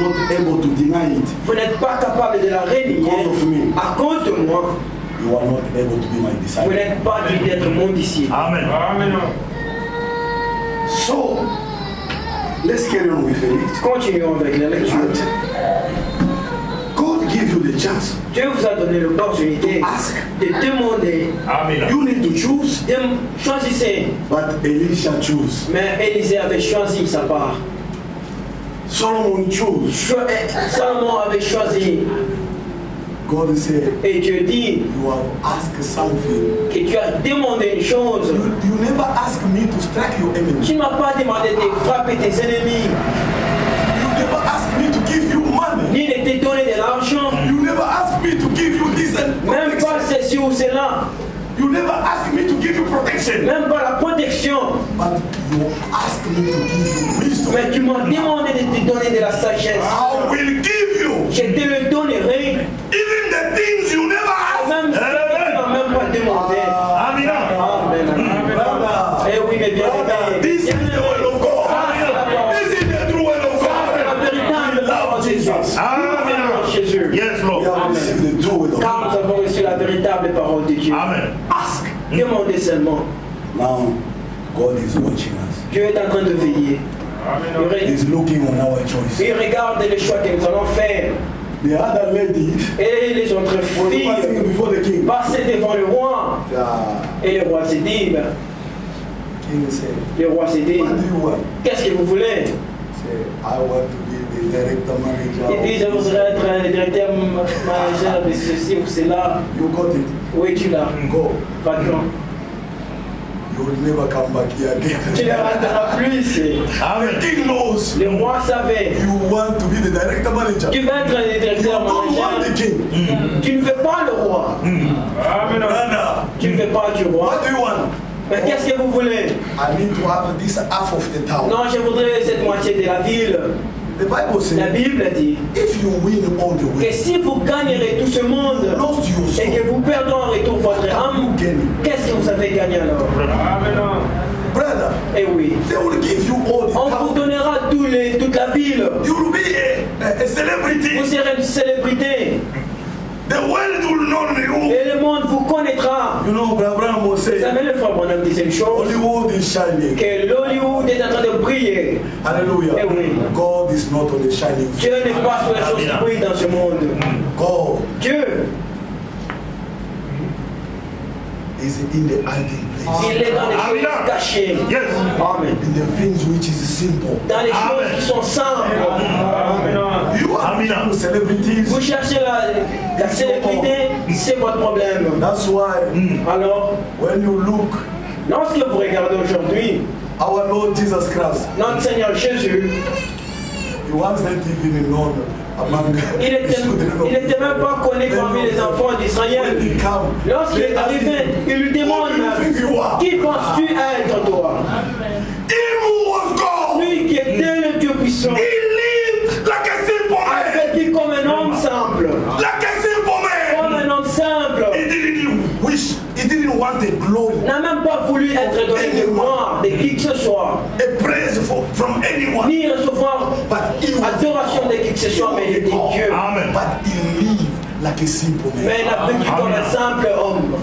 not able to deny it, vous n'êtes pas capable de la renier à cause de moi, you are not able to be my vous disciple. n'êtes pas digne d'être mon disciple. Amen. So, let's carry on with it. Continuons avec la lecture. God give you the chance. Dieu vous a donné l'opportunité Ask. de demander, Amen. You need to choose, choisissez. but Elisha choose. Mais Élisée avait choisi sa part. Solomon choose. Salomon avait choisi. God said, Et Dieu dit you have asked something. que tu as demandé une chose. You never ask me to strike your enemy. Tu ne m'as pas demandé de frapper tes ennemis, You never ask me to give you money. ni de te donner de l'argent, You never ask me to give you this and même protection. pas ceci ou cela, You never ask me to give you protection. même pas la protection. But you ask me to give you wisdom. Mais tu m'as demandé de te donner de la sagesse. I will give you Je te le donnerai, even the things you never ask. même si tu ne m'as même pas demandé. Amen. Amen. Brother, Eh oui, mes brother, bien-aimés. this is the word of God. This is the true word of C'est la God. véritable parole de Dieu. Amen. Jésus. Yes, We Lord. have received the true word of Car God. nous avons reçu la véritable parole de Dieu. Amen. Ask. Demandez seulement. Now, God is watching us. Dieu est en train de veiller. He's looking on our choice. Il regarde les choix que nous allons faire. The other lady Et les autres was filles passing before the king. passaient devant le roi. Et le roi s'est dit, King said, le roi s'est dit, what do you want? qu'est-ce que vous voulez? Say, I want to be the director Il dit, je manager. voudrais être le directeur manager de ceci ou cela. You got it. Où es-tu là? Go. Va-t'en. You will never come back here Tu ne again. rentreras plus. The Amen. king knows Le roi savait. you want to be the director manager. Tu vas être le You directeur don't want the manager. king. Tu ne veux pas le roi. Brother, Tu ne veux pas du roi. what do you want? Mais qu'est-ce que vous voulez? I need to have this half of the town. Non, je voudrais cette moitié de la ville. The Bible La says, Bible dit if you win all the que way, si vous gagnerez tout ce monde lost your et soul, que vous perdez en retour votre âme, qu'est-ce que vous avez gagné alors? brother, Eh oui, they will give you all the on vous town. donnera toute la ville. You will be celebrity. Vous serez une célébrité. The world will know you. Et le monde vous connaîtra. You know, Abraham was Vous saying, savez, le frère Branham disait une chose, Hollywood is shining. que l'Hollywood est en train de briller. Hallelujah. Eh oui. God is not on the shining. Dieu n'est pas sur les choses qui brillent dans ce monde. God Dieu, is in the hiding place. il est dans les Amen. choses cachées. Yes. Amen. In the things which is simple. Dans les Amen. choses qui sont simples. You are Amen. looking for celebrities. Vous cherchez la célébrité, c'est votre problème. That's why Alors, when you look, lorsque vous regardez aujourd'hui our Lord Jesus Christ, notre Seigneur Jésus, he wasn't even known among il the children of n'était même pas connu parmi les enfants When d'Israël. he come, Lorsqu'il they est ask arrivé, him, il lui demande "Who do you think you are?" qui penses-tu être toi? He who was God, Lui qui était le Dieu puissant, he lived like a simple a man. vécu comme un homme simple. Like a simple Comme man. un homme simple. He didn't wish, he didn't want a glory, N'a même pas voulu être donné de gloire de qui que ce soit, a praise from anyone. ni recevoir But he was adoration de qui que ce soit, mais il était Dieu. Amen. But he lived like a simple man. Mais il a vécu comme un simple homme.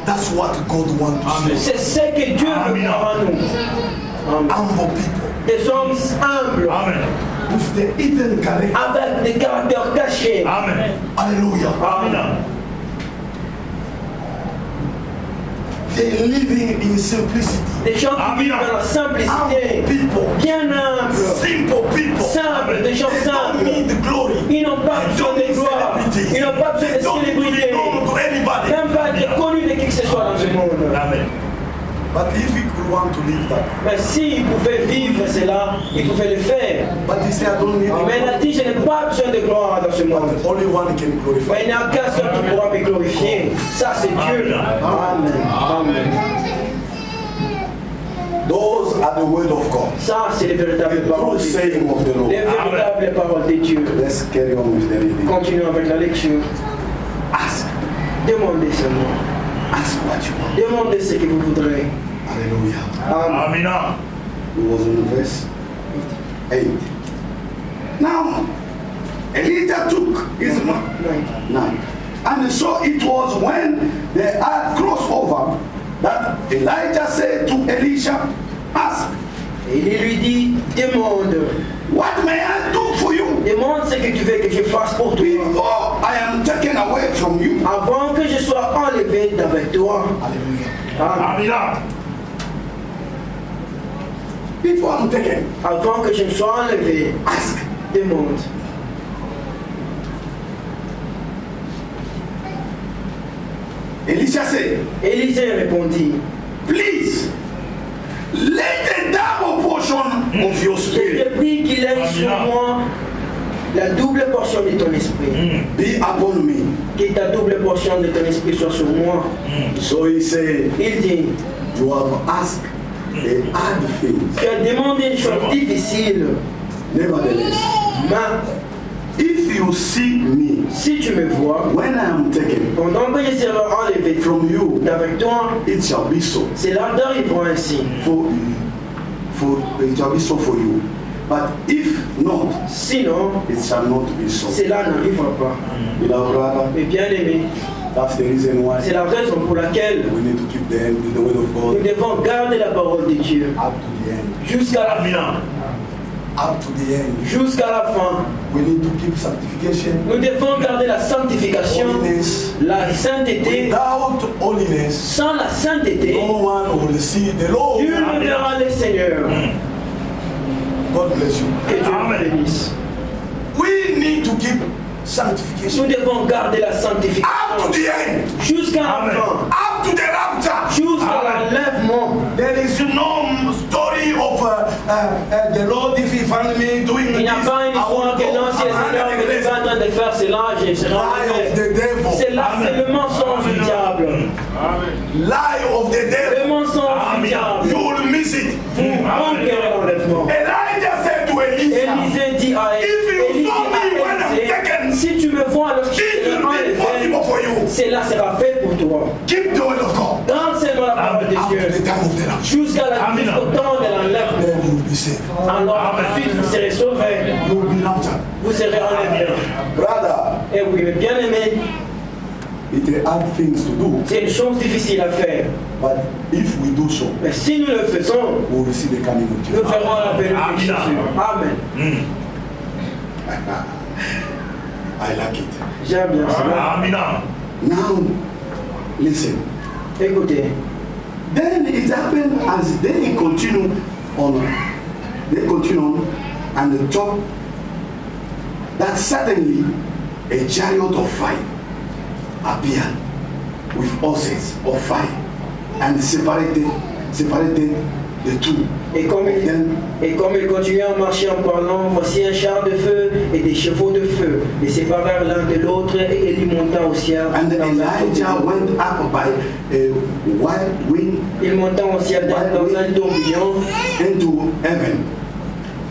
That's what God wants to see. C'est ce que Dieu veut voir en nous. Amen. Humble people Des hommes humbles, Amen. with the hidden character. avec des caractères cachés. Amen. Hallelujah. Amen. They're living in simplicity. Des gens qui vivent dans la simplicité. Humble people. Bien humbles. Simple people. Simples, des gens They don't simples. need glory. Ils n'ont pas They besoin don't de need gloire. celebrities. Ils n'ont pas besoin They de don't need to célébrité. be known to anybody. Même pas être connus de qui que ce soit dans ce monde. Amen. But if you could want to live that, Mais s'ils pouvaient vivre cela, ils pouvaient le faire. but he said, I don't need Mais il a dit, je n'ai pas besoin de gloire dans ce monde. But only one can Mais glorify. il n'y a qu'un seul qui pourra me glorifier. Ça, c'est Dieu. Amen. Amen. Those are the word of God. Ça, c'est les véritables paroles True de Dieu. saying of the Lord. Les véritables paroles de Dieu. Let's carry on with the reading. Continuons avec la lecture. Ask. Demandez seulement. Ask what you want. Demandez ce que vous voudrez. Hallelujah. Amen. Amen. It was in verse 8. Now, Elijah took his knife. And so it was when they had crossed over that Elijah said to Elisha, ask, Et il lui dit, demande. what may I do for you Demande ce que tu veux que je fasse pour toi. before I am taken away from you? Avant que je sois enlevé d'avec toi. Hallelujah. Amen. Amen. Before I'm taken, Avant que je ne sois enlevé, ask. demande. Elisha said, Élisée répondit, please, let the double portion of your je spirit te prie qu'il ait sur moi la double portion de ton esprit. be upon me. Que ta double portion de ton esprit soit sur moi. So he said, Il dit, you have asked a hard thing. tu as demandé une chose difficile, Nevertheless, mais if you see me si tu me vois, when I am taken pendant que je serai enlevé from you, d'avec toi, it shall be so. cela t'arrivera ainsi. It shall be so for you. But if not, Sinon, it shall not be so. cela n'arrivera pas. Beloved brother, Mais bien aimé, that's the reason why c'est la raison pour laquelle we need to keep the word of nous God devons garder la parole de Dieu up to the end. jusqu'à la fin. Amen. Up to the end. Jusqu'à la fin. We need to keep sanctification, Nous devons garder la sanctification, holiness. la sainteté. Without holiness, Sans la sainteté, no one will see the Lord. Dieu ne verra le Seigneur. God bless you. Que Dieu vous Amen. bénisse. We need to keep sanctification Nous devons garder la up to sanctification the end, jusqu'à la Amen. fin, up to the rapture. jusqu'à l'enlèvement. There is no story of the Lord if he found me doing Il n'y a pas une histoire que non, si le Seigneur me va en train de faire cela, je serai Lie of enlevé. the devil. C'est là, c'est le mensonge du diable. Lie of the Le devil. mensonge du Amen. diable. You will miss it. Vous manquerez l'enlèvement. Elijah said to Elisha, Élisée dit à if you saw me when I'm Élisée, taken, si tu me vois lorsque je it serai will be enlevé, possible for you. cela sera fait pour toi. Keep the word of God. Dans seulement la parole de after Dieu. the time of the rapture. Jusqu'à jusqu'au temps de l'enlèvement. Then you will be saved. Alors ensuite vous serez sauvés. You will be raptured. Vous serez enlevés. Brother, Et oui, mes bien-aimés, it's a hard things to do, c'est une chose difficile à faire. but if we do so, Mais si nous le faisons, we will see the coming of nous Jesus. verrons la venue de Amen. Jésus. Amen. I like it. J'aime bien cela. Amen. Now, listen. Écoutez. Then it happened as they continue on. They continue on and the talk that suddenly a chariot of fire appeared with horses of fire and separated the two. Et comme il continuait à marcher en parlant, voici un char de feu et des chevaux de feu. Ils séparèrent l'un de l'autre et Élie monta au ciel. And Elijah went up by a white wind Il monta au ciel dans un tourbillon. into heaven.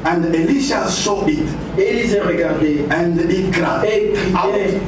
And Elisha saw it Et Élisée regardait. and he cried Et criait, out,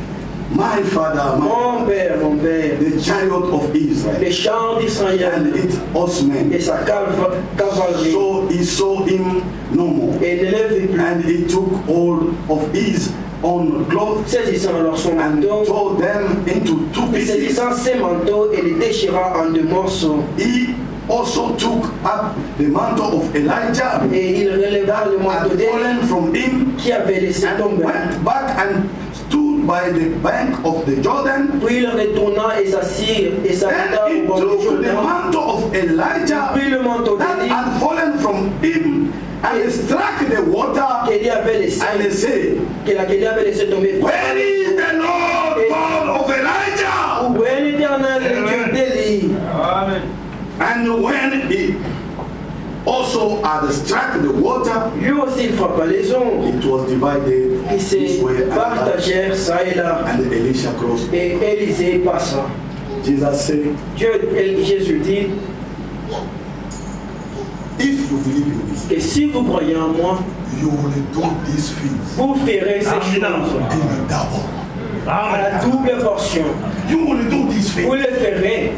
my father, mon père, the chariot of Israel les chars d'Israël and its horsemen. et sa cavalerie. So he saw him no more. Et ne le vit plus. And he took hold of his own clothes Saisissant alors son and manteau, tore them into two et pieces. saisissant ses manteaux et les déchira en deux morceaux. He also took up the mantle of Elijah Et il releva le manteau had d'Élie fallen from him qui avait laissé and tomber. went back and stood by the bank of the Jordan. Puis il retourna et s'assit et s'arrêta Then he au bord du took the Jourdain. mantle of Elijah Puis le manteau that d'Élie had fallen from him and struck the water qu'Élie avait laissé, and he said, qu'Élie avait laissé tomber. where is the Lord God of Elijah? Où est l'Éternel, le Dieu d'Élie? And when he also had struck the water, Lui aussi il frappa les ondes. it was divided Ils this se way and that, partagèrent ça et là. and Elisha crossed. Et Élisée passa. Jesus said, Jésus dit, if you believe in me, et si vous croyez en moi, you will do these things vous ferez ces Amen. choses in a double. à la double portion. You will do these Vous things. le ferez.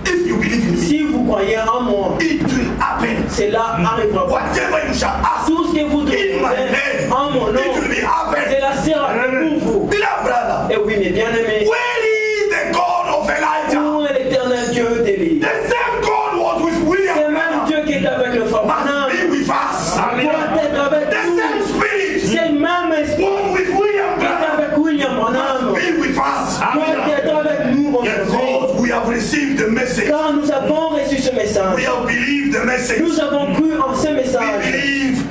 If you believe in me, Si vous croyez en moi, it will happen. cela arrivera. Whatever you shall ask Tout ce que vous in demandez my name, en mon nom, it will be happen. cela sera fait pour vous. Beloved brother, Et oui, mes bien-aimés, where is the God of Elijah? où est l'éternel Dieu d'Élie? The same God was with William C'est même Branham. Dieu qui est avec le frère Branham. Must be with us. Doit être avec The nous. same spirit C'est le même esprit was with William qui est Branham. avec William Branham. Must be with us. Doit être avec nous aujourd'hui. Because we have received the message. Car nous avons reçu ce We message. have believed the message. Nous avons cru en ce We message. believe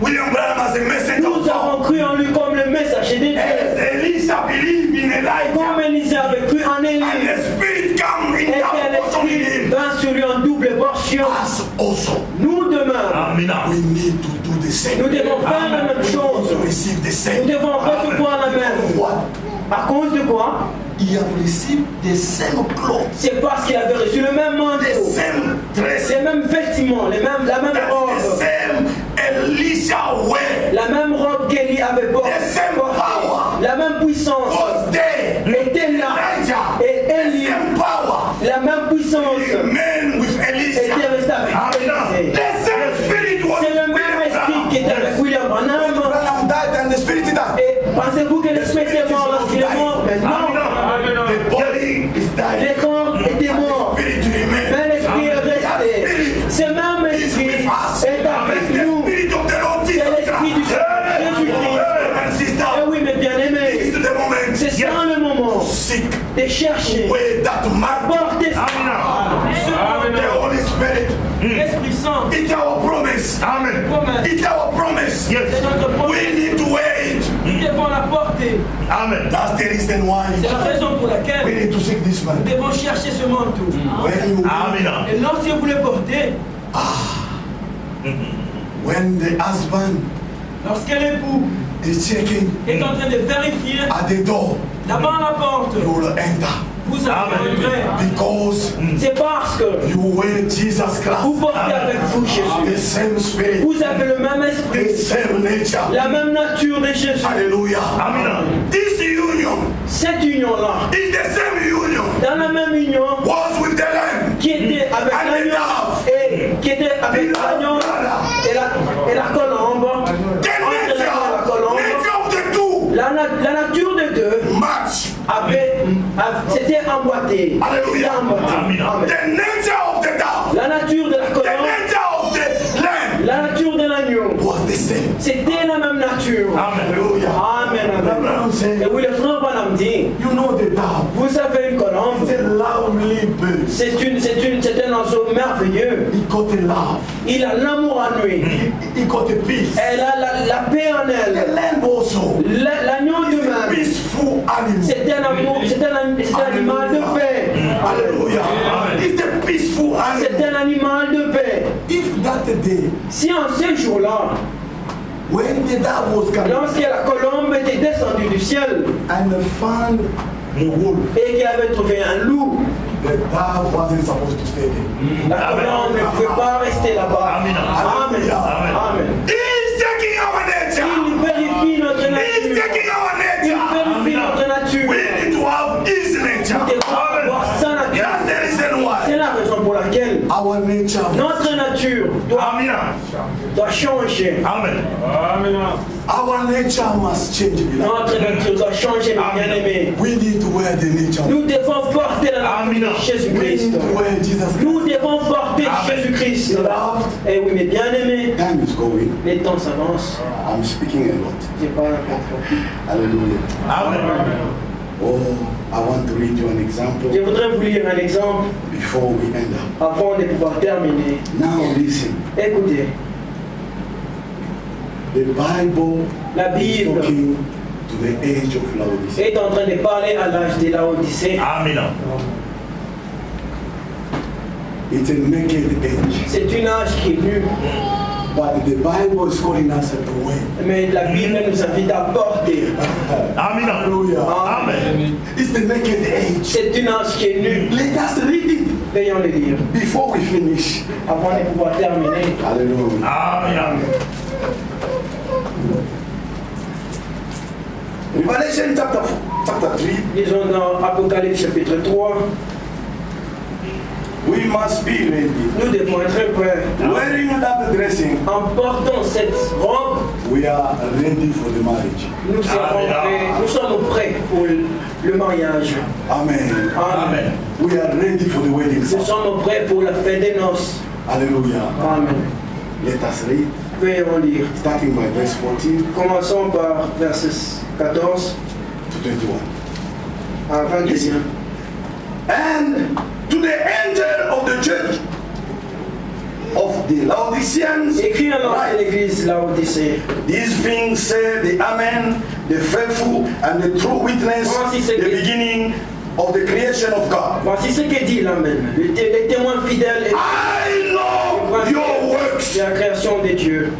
William Branham as a messenger Nous of God. avons cru en lui comme le messager de Dieu. As Elisha believed in Comme Elijah. Élisée avait cru en And Élie. the spirit come in Et que that portion in l'esprit him. vint sur lui en double portion. Us also. Nous demain, Amen. We need to do the nous same. devons faire la même To chose. receive the Nous same. devons recevoir la même. What? À cause de quoi? He have received the same clothes, C'est parce qu'il avait reçu le même the manteau, same dress, les mêmes vêtements, la même that the robe. same Elisha wear La même robe qu'Élie avait portée, The same power. la même puissance was there. était là. Elijah, Et the Élie, same power. la même puissance Men with était Elisha. restée avec Élisée. The same spirit was C'est le même esprit qui était avec William Branham. Branham died and the spirit died. Et pensez-vous que l'esprit était mort lorsqu'il est mort? Mais non, The body is dying. le corps était mort. Spirit remains. Mais l'esprit est resté. Ce même esprit est avec The nous. spirit of the Lord C'est Jesus l'esprit du Christ. Seigneur Jésus-Christ. Brother and Eh sister, oui, mes bien-aimés, this is the moment. c'est ça le moment Seek de chercher, where that man. porter The Holy Spirit. l'Esprit Saint. It's our promise. Amen. Promesse. It's our promise. C'est Yes. notre promesse. We need to wait. Nous devons la porter. Amen. That's the reason C'est why la raison pour we laquelle need to seek this nous man. devons chercher ce manteau. When you, Amen. Et lorsque vous le portez, when the husband lorsque l'époux is checking est en train de vérifier at the door, d'abord la porte, you will enter vous allez entrer. because C'est parce que you wear Jesus vous Christ. portez avec vous The Jésus. same spirit, Vous avez le même the esprit, same nature. la même nature de Jésus. Hallelujah. Amen. This union Cette union-là, is the same union dans la même union was with the Lamb qui était avec and La nature de Dieu c'était emboîté. Hallelujah. Amen. The nature of the dove, La nature de la the colombe, nature of the lamb la nature de l'agneau, was the same. c'était la même nature. Hallelujah. Amen. Abraham said, Et oui, le frère Branham dit, you know the dove, vous savez une colombe, it's a lovely bird. c'est un oiseau merveilleux. He got a love. Il a l'amour en lui. He got a peace. Elle a la paix en The elle. lamb also. L'agneau de It's a même. peaceful animal. C'est un amour, c'est un animal de paix. Hallelujah. It's a peaceful C'est animal. un animal de paix. If that day, Si en ce jour-là, when the dove was coming lorsque la colombe était descendue du ciel and found the wolf, et qu'elle avait trouvé un loup, the dove wasn't supposed to stay there. la colombe ne pouvait pas rester là-bas. Amen. Amen. Amen. He's taking our nature. Il vérifie notre He's nature. taking our Il nature. vérifie notre nature. We need to have his Nous nature. devons avoir sa nature. That's the reason C'est why la raison pour laquelle our nature, notre nature doit changer. our nature must change. Beloved. Notre nature doit changer, mes bien-aimés. We need to wear the nature. Nous devons porter la nature de We Jésus-Christ. need to wear Jesus Christ. Nous devons porter Jésus-Christ. Et oui, mes bien-aimés, Time is going. les temps s'avancent. I'm speaking a lot. J'ai pas la comprendre. Hallelujah. Oh, I want to read you an example Je voudrais vous lire un exemple before we end up. avant de pouvoir terminer. Now listen. Écoutez, The Bible la is Bible talking to the age of Laodicea. est en train de parler à l'âge de la Odyssée. It's a naked age. C'est une âge qui est nue, But the Bible is calling us to wear. mais la Bible nous invite à porter. Hallelujah. Amen. It's the naked age. C'est une âge qui est nue. Let us read it Veuillons le lire before we finish. avant de pouvoir terminer. Hallelujah. Revelation chapter 3. Disons dans Apocalypse chapitre 3, We must be ready. nous devons être prêts. Wearing that dressing, En portant cette robe, we are ready for the marriage. nous sommes prêts pour le mariage. Amen. Amen. We are ready for the wedding. Nous sommes prêts pour la fête des noces. Hallelujah. Amen. Let us read, Veuillons lire. starting by verse 14 Commençons par versets 14 to 21. à 21. And to the angel of the church of the Laodiceans, Écrit alors à write, l'église Laodicée. these things say the Amen, the faithful and the true witness, Voici ce the que- beginning of the creation of God. Voici ce que dit l'Amen. Les témoins fidèles et I know your works. de la création de Dieu.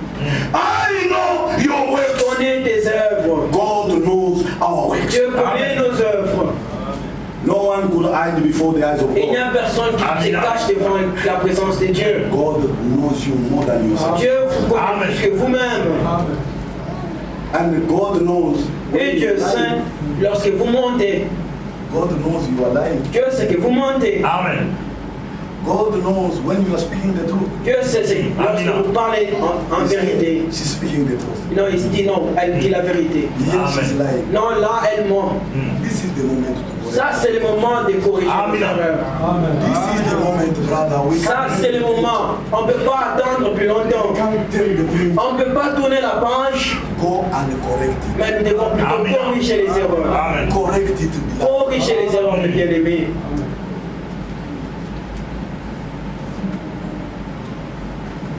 I know your works. Connais tes œuvres. God knows our works. Dieu connaît nos œuvres. No one could hide before the eyes of Il n'y God. a personne qui se cache devant la présence de Dieu. God knows you more than yourself. Dieu vous connaît Amen. plus que vous-même. And God knows Et Dieu sait, lorsque vous montez, God knows you are lying. Dieu sait que vous montez. God knows when you are speaking the truth. Dieu sait lorsque vous parlez en vérité. She's speaking the truth. Non, il se dit non, elle dit la vérité. Here she's lying. Non, là, elle ment. This is the moment to correct. Ça, c'est le moment de corriger nos erreurs. This is the moment, brother. We Ça, can't c'est le moment. On ne peut pas attendre plus longtemps. tell the thing. On ne peut pas tourner la page, Go and correct it. mais nous devons plutôt corriger les erreurs. Correct it. beloved. Corriger les erreurs, mes bien-aimés.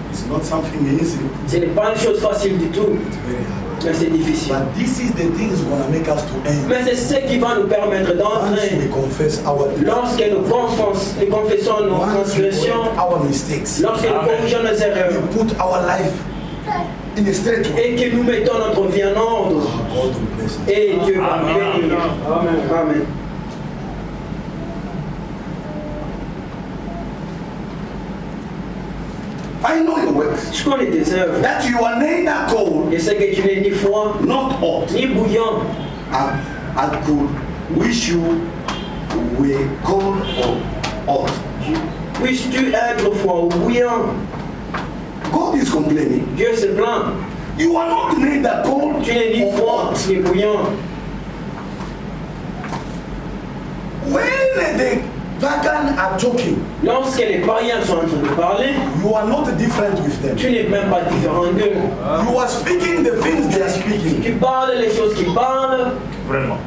It's not something easy. Ce n'est pas une chose facile du tout, It's very hard. mais c'est difficile. But this is the things gonna make us to end. Mais c'est ce qui va nous permettre Once d'entrer. we confess our Lorsque nous confessons nos once we transgressions, correct our mistakes, lorsque nous corrigeons nos we erreurs put our life in a straight way. et que nous mettons notre vie en ordre, God will bless us. et Dieu va nous bénir. Amen. I know your works. Je connais tes œuvres. That you are neither cold Je sais que tu n'es ni froid, not hot. ni bouillant. I could wish you were cold or hot. Puisses-tu être froid ou bouillant? God is complaining. Dieu se plaint. You are not neither cold Tu n'es ni or froid, hot. ni bouillant. when the pagans are talking, Lorsque les païens sont en train de parler, you are not different with them. tu n'es même pas différent d'eux. You are speaking the things they are speaking. Tu parles les choses qu'ils parlent. Vraiment.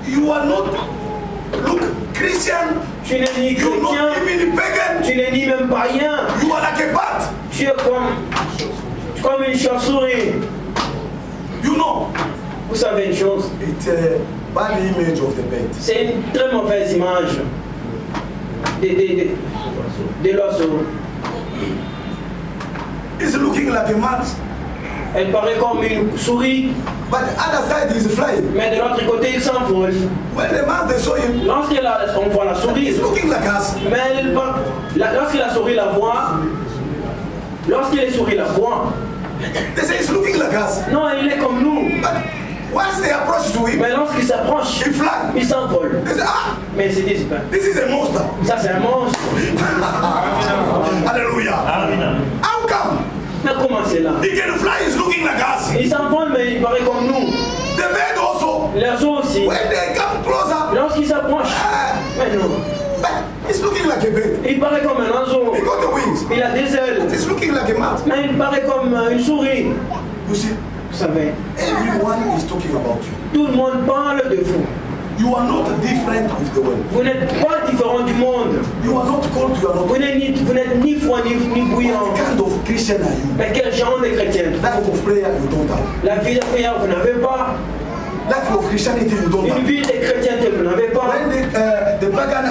You are not, look, Christian, Tu n'es ni you are not chrétien, even pagan. tu n'es ni même païen. You are like a bat. Tu es comme une chauve-souris. You know, Vous savez une chose, it's a bad image of the bat. c'est une très mauvaise image de l'oiseau. It's looking like a mat, Elle paraît comme une souris, but the other side is flying. mais de l'autre côté, il s'envole. When the man they saw him, On voit la souris, it's looking like us. mais lorsque la souris la voit, lorsque les souris la voient, They say it's looking like us. non, il est comme nous. But once they approach to him, Mais lorsqu'il s'approche, he fly. il s'envole. They say, ah, Mais c'est dit, ben, this is a monster. ça c'est un monstre. Hallelujah. Amen. How come? Mais comment c'est là? He can fly, he's looking like us. Il s'envole, mais il paraît comme nous. The bird also, L'oiseau aussi. when they come closer, Lorsqu'il s'approche, mais non. but it's looking like a bird. Il paraît comme un oiseau. He got the wings. Il a des ailes. It's looking like a mat. Mais il paraît comme une souris. You see, Vous savez, everyone is talking about you. tout le monde parle de vous. You are not different with the world. Vous n'êtes pas différent du monde. You are not cold, you are not. Vous n'êtes ni froid ni bouillant. What kind of Christian are you? Mais quel genre de chrétien? Life of prayer you don't have. La vie de prière, vous n'avez pas. Life of Christianity you don't Une have. vie de chrétienté, vous n'avez pas. When the pagans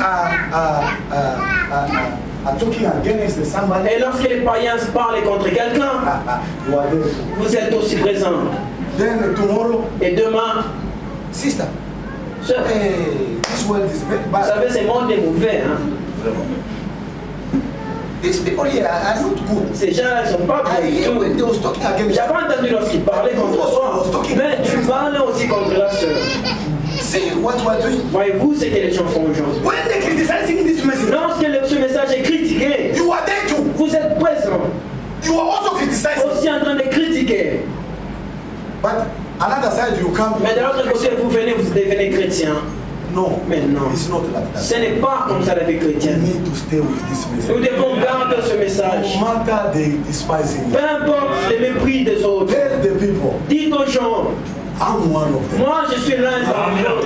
are talking against somebody, Et lorsque les païens parlent contre quelqu'un, you are there. vous êtes aussi présent. Then tomorrow, Et demain, sister, sœur, hey, this world is very vous bad. savez, ce monde est mauvais. Hein? Vraiment. These people here are not good. Ces gens-là ne sont pas I bons du hear tout. when they was talking against. J'avais entendu lorsqu'ils parlaient contre toi, mais tu parles aussi contre la sœur. See what we are doing. Voyez-vous ce que les gens font aujourd'hui? When they criticizing this message, Lorsque ce message est critiqué, you are there too. vous êtes présent, You are also criticizing. aussi en train de critiquer. But another side you come. Mais de l'autre côté, vous venez, vous devenez chrétien. No, Mais non, it's not like that. ce n'est pas comme ça la vie You chrétienne. need to stay with this Nous message. devons garder ce message. No matter they despising Peu you. importe le mépris des autres. Tell the people, Dites aux gens, I'm one of them. moi je suis l'un d'entre eux.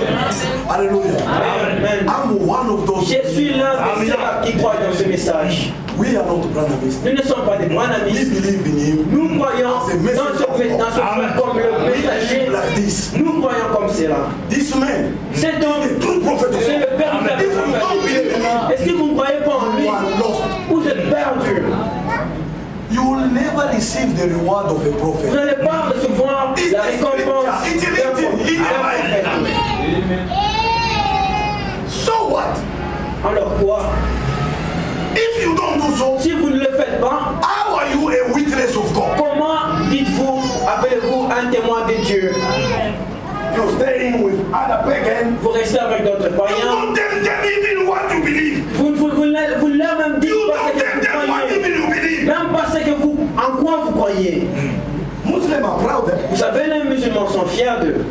Hallelujah. Amen. I'm one of those. Je suis l'un de ceux qui croient dans ce message. We are not Branamis. Nous ne sommes pas des We branamis. believe in him. Nous croyons As a messenger dans ce of God. frère comme le messager. Like this. Nous croyons comme cela. This man, Cet homme, the true prophet of c'est God. le véritable If you don't prophète. believe in him, Et si vous ne croyez pas en lui, you are lost. vous êtes perdu. You will never receive the reward of a Vous prophet. n'allez pas recevoir la récompense It's d'un written in the prophète. So what? Alors quoi? If you don't do so, Si vous ne le faites pas, how are you a witness of God? comment dites-vous, appelez-vous un témoin de Dieu? You're staying with other pagans. Vous restez avec d'autres You païens. don't tell them even what you believe. Vous leur même dites You pas ce don't que tell vous them what croyez. even you believe. Même pas ce que vous, en quoi vous croyez. Muslims are proud. Vous savez, les musulmans sont fiers d'eux.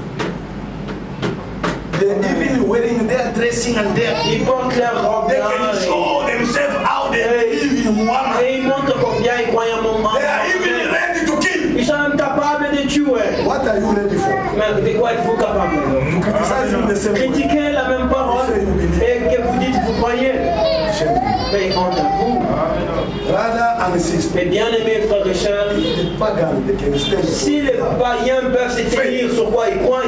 They're even wearing their dressing and their. Ils portent leur robe They can show themselves how they live in Muhammad. et ils montrent combien ils croient en mon They are even ready to kill. Ils sont même capables de tuer. What are you ready for? Mais de quoi êtes-vous capable? To criticize him the same way. Critiquez la même parole et que vous dites vous croyez. Shame. Mais honte à vous. Brother and sister, Mes bien-aimés frères et sœurs, the pagan they can stand. si les païens peuvent se tenir sur quoi ils croient,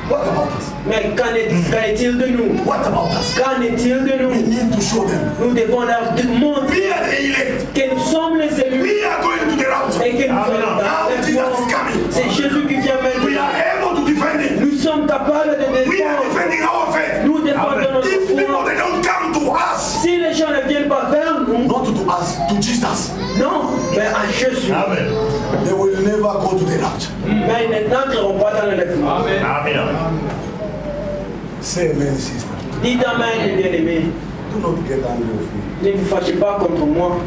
What about us? mais qu'en est-il de nous? What about us? Qu'en est-il de We nous? need to show them. Nous devons leur montrer We are the elect. que nous sommes les élus We are going to the rapture. et que nous allons Now dans Jesus les is coming. C'est Jésus qui vient We maintenant. are able to defend it. Nous sommes capables de We are défendre. defending our faith. Nous défendons notre If people foi. they don't come to us, Si les gens ne viennent pas vers nous, not to us, to Jesus, non, mais à Jésus, Amen. they will never go to the rapture. mais ils n'entreront pas dans l'enlèvement. Amen. Say amen, sister. Dites amen, les bien-aimés. Do not get angry with me. Ne vous fâchez pas contre moi.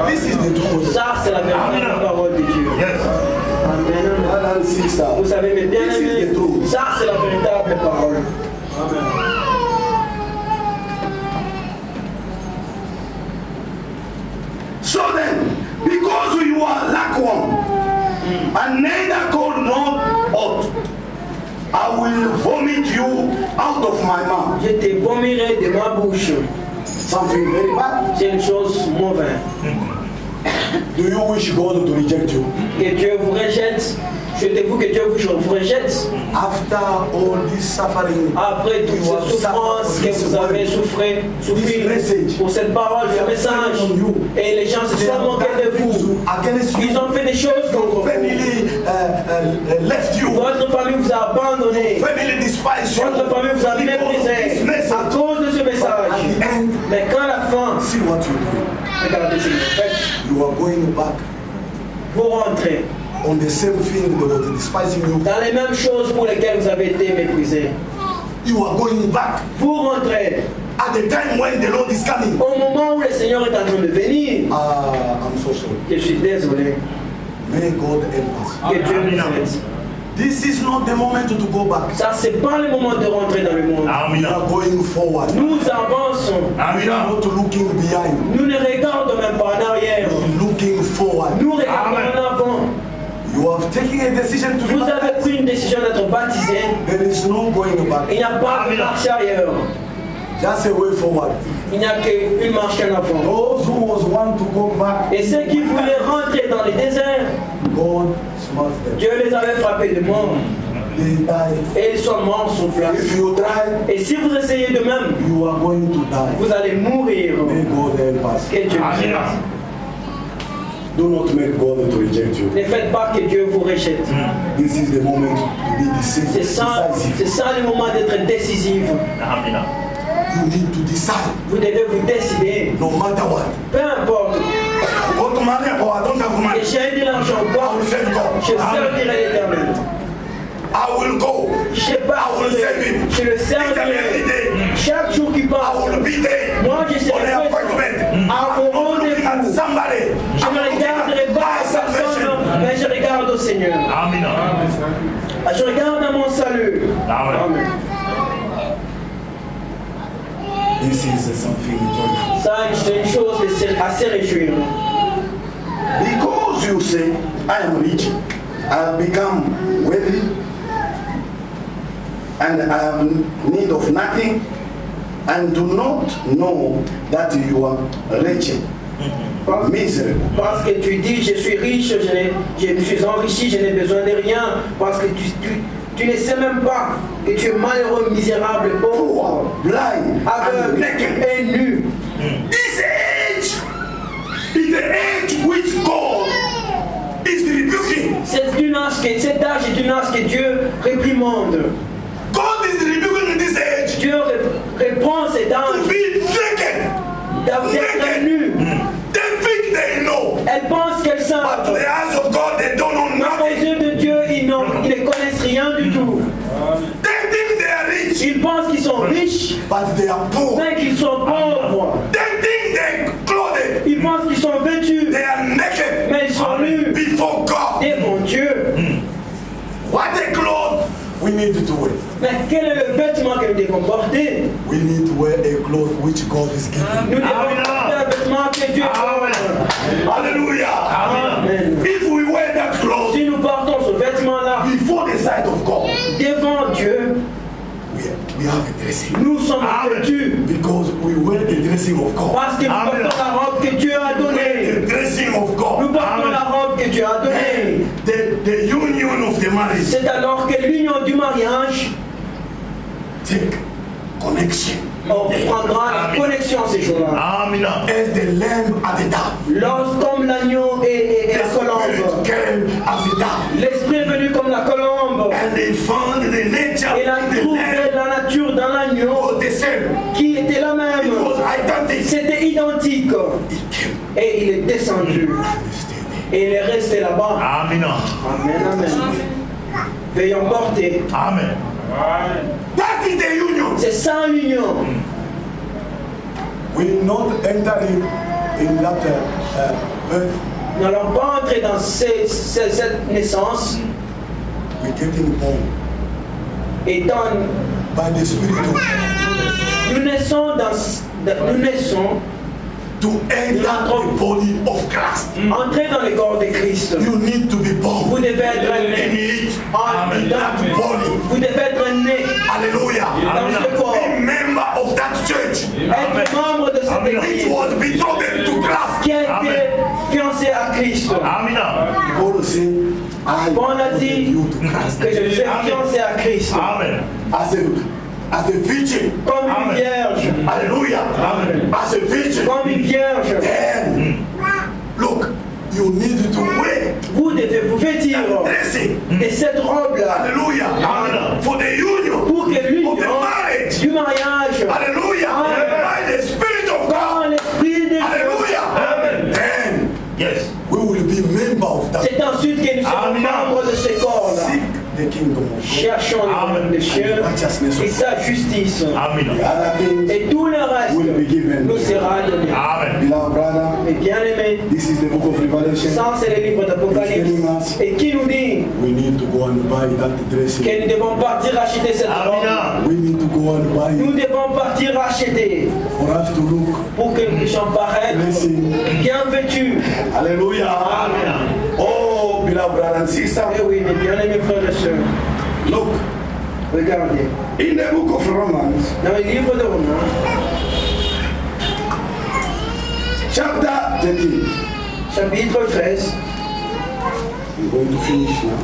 This is the truth. Ça, c'est la véritable parole de Dieu. Yes. Amen. Brother and sister, Vous savez, mes this is the bien-aimés, truth. ça, c'est la véritable parole. So then, because you are lukewarm, and neither cold nor hot, I will vomit you out of my mouth. Je te vomirai de ma bouche. Something very bad. C'est une chose mauvaise. Do you wish God to reject you? Que Dieu vous rejette. Souhaitez-vous que Dieu vous rejette? After all this suffering, Après toutes you have ces souffrances suffered que this vous avez word, souffert this message, pour cette parole, ce message, et les gens se they sont have moqués done de things vous. against you. Ils ont fait des choses contre vous. Family left you. Votre famille vous a abandonné. Family despised you. Votre famille vous a Because of this méprisé message. à cause de ce But message. at the end, Mais quand la fin, see what you do. regardez ce que vous faites, You are going back vous rentrez on the same thing that was despising you. dans les mêmes choses pour lesquelles vous avez été méprisé. You are going back Vous rentrez at the time when the Lord is coming. au moment où le Seigneur est en train de venir. I'm so sorry. Je suis désolé. May God help us. Que Dieu nous aide. This is not the moment to go back. Ça, c'est pas le moment de rentrer dans le monde. We are going forward. Nous avançons. We are not looking behind. Nous ne regardons même pas en arrière. We are looking forward. Nous regardons Amen. en avant. You have taken a decision to be Vous avez baptized. pris une décision d'être baptisé. There is no going back. Il n'y a pas de Amen. marche arrière. Just a way forward. Il n'y a qu'une marche en avant. Those who was want to go back, Et ceux qui voulaient rentrer dans les déserts, God smote them. Dieu les avait frappés de mort. They died. Et ils sont morts sur place. If you try, Et si vous essayez de même, you are going to die. vous allez mourir. May God help us. Que Dieu vous aide. Amen. Do not make God to reject you. Ne faites pas que Dieu vous rejette. This is the moment to be C'est ça decisive. le moment d'être décisif. Amen. You need to decide, Vous devez vous décider. no matter what. Peu importe. Go to money or I don't have Que money. j'ai de l'argent ou pas, I will serve God. je servirai l'Éternel. I will go. Je I will serve partirai. Him. Je le Each and every servirai. day. Chaque jour qui I passe, will be there. moi je On serai the présent. appointment. À I'm vos not looking at rendez-vous. somebody. Je I'm ne looking regarderai at pas my à personne, salvation. mais je regarde au Seigneur. Amen. Je regarde à mon salut. Amen. Amen. This is something joyful. Ça, c'est une chose à se réjouir. Because you say, I am rich, I have become wealthy, and I have need of nothing, and do not know that you are wretched, miserable. Parce que tu dis, je suis riche, je me suis enrichi, je n'ai besoin de rien. Parce que tu ne sais même pas que tu es malheureux, misérable, pauvre, Poor, blind, and aveugle naked. et nu. This age is the age which God is rebuking. Cet âge est une âge que Dieu réprimande. God is rebuking in this age Dieu reprend cet to âge be naked. d'être nu. They think they know, Elle pense qu'elle but to savent. the eyes of God they don't know Mais aux nothing. yeux de Dieu, ils ne connaissent rien du tout. They think they are rich, Ils pensent qu'ils sont riches, but they are poor. mais qu'ils sont pauvres. They think they're clothed, Ils pensent qu'ils sont vêtus, they are naked mais ils sont nus before God. devant Dieu. What they clothes we need to wear. Mais quel est le vêtement que nous devons porter? We need to wear a cloth which God is giving. Nous devons Amen. porter un vêtement que Dieu donne. Hallelujah. Amen. If we wear that cloth Si nous portons ce vêtement-là before the sight of God, devant Dieu, we have a dressing. nous sommes Amen. vêtus Because we wear the dressing of God. parce que nous Amen. portons la robe que Dieu a donnée. The dressing of Nous God. portons Amen. la robe que Dieu a donnée. The union of the marriage. C'est alors que l'union du mariage, Take connection. on prendra la connexion ces jours-là. Amen. As the lamb at the dove. Comme l'agneau et The la colombe. spirit came as the dove. L'esprit est venu comme la colombe. And they found the nature Il a of the trouvé lamb la nature dans l'agneau was the same. qui était la It même. was identical. C'était identique. It came Et il est descendu. and stayed there. Et il est resté là-bas. Amen. Amen, amen. Veuillons porter. Amen. That is the union. C'est ça l'union. We will not enter in that birth. Nous n'allons pas entrer dans cette naissance We're getting born. étant by the Spirit of God Nous naissons to enter the body of Christ. entrer dans le corps de Christ. You need to be born Vous devez être in né. it. En That body. Vous devez être né Hallelujah. dans ce corps. Be member of that church. Être membre de cette Amen. It église was betrothed to Christ. qui a été Amen. fiancé à Christ. Amina. Paul said, I Bon, on a betrothed dit you to Christ. que je vous ai fiancé à Christ. Amen. As a virgin. Comme une Amen. vierge. Hallelujah. Amen. As a virgin. Comme une vierge. Then, look, you need to wear Vous devez vous vêtir dressing. de cette robe-là Hallelujah. Amen. For the union. pour que For l'union the marriage. du mariage Hallelujah. Amen. By the Spirit of dans God. l'esprit de Dieu. Hallelujah. Amen. Then Yes. we will be member of that. C'est ensuite que nous serons Amen. membres de ce corps-là. Seek the kingdom of God. Cherchons le royaume Amen. des cieux Righteousness et of sa justice. Amina. the other things Et tout le reste will be given. nous sera donné. Amen. Beloved brother, Mais bien aimé, this is the book of Revelation. ça c'est le livre d'Apocalypse. Et qui nous dit We need to go and buy that dressing. que nous devons partir acheter cette robe. Amina. We need to go and buy Nous it devons partir acheter for us to look pour que nous puissions paraître dressing. bien vêtus. Hallelujah. Amina. Oh, beloved brother and sister, Eh oui, mes bien-aimés frères et sœurs, look regardez. in the book of Romans, Dans le livre de Romains, chapter 13. chapitre 13, I'm going to finish now.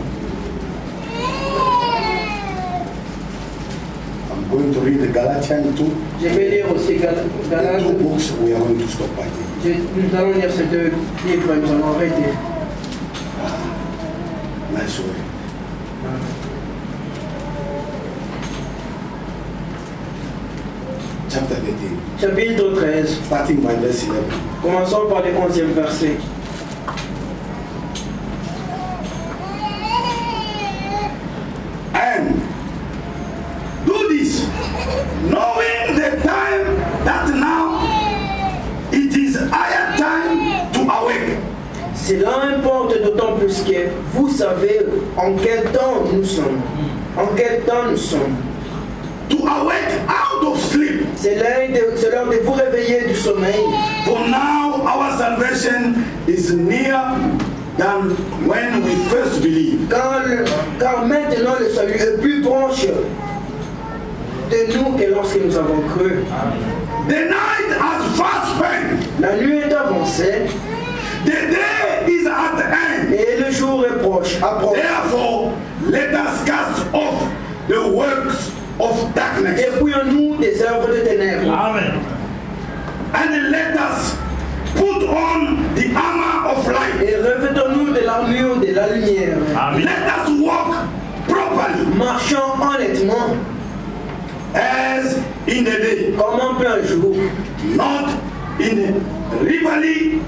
I'm going to read the Galatians 2. je vais lire aussi The Galates. two books we are going to stop by there. Nous allons lire ces deux livres et nous allons arrêter. Nice way. Chapter 13, Chapitre 13, starting by verse 11. commençons par le 11e verset. And do this, knowing the time that now it is higher time to awake. Cela importe d'autant plus que vous savez en quel temps nous sommes. En quel temps nous sommes. To awake out of sleep. C'est l'heure de vous réveiller du sommeil. For now our salvation is nearer than when we first believed. Car maintenant le salut est plus proche de nous que lorsque nous avons cru. The night has fast spent. La nuit est avancée The day is at hand. et le jour est proche. Approche. Therefore, let us cast off the works of darkness Dépouillons-nous des œuvres de ténèbres Amen. and let us put on the armor of light. et revêtons-nous de l'armure de la lumière. Amen. Let us walk properly Marchons honnêtement as in the day, comme en plein jour, not in revelry,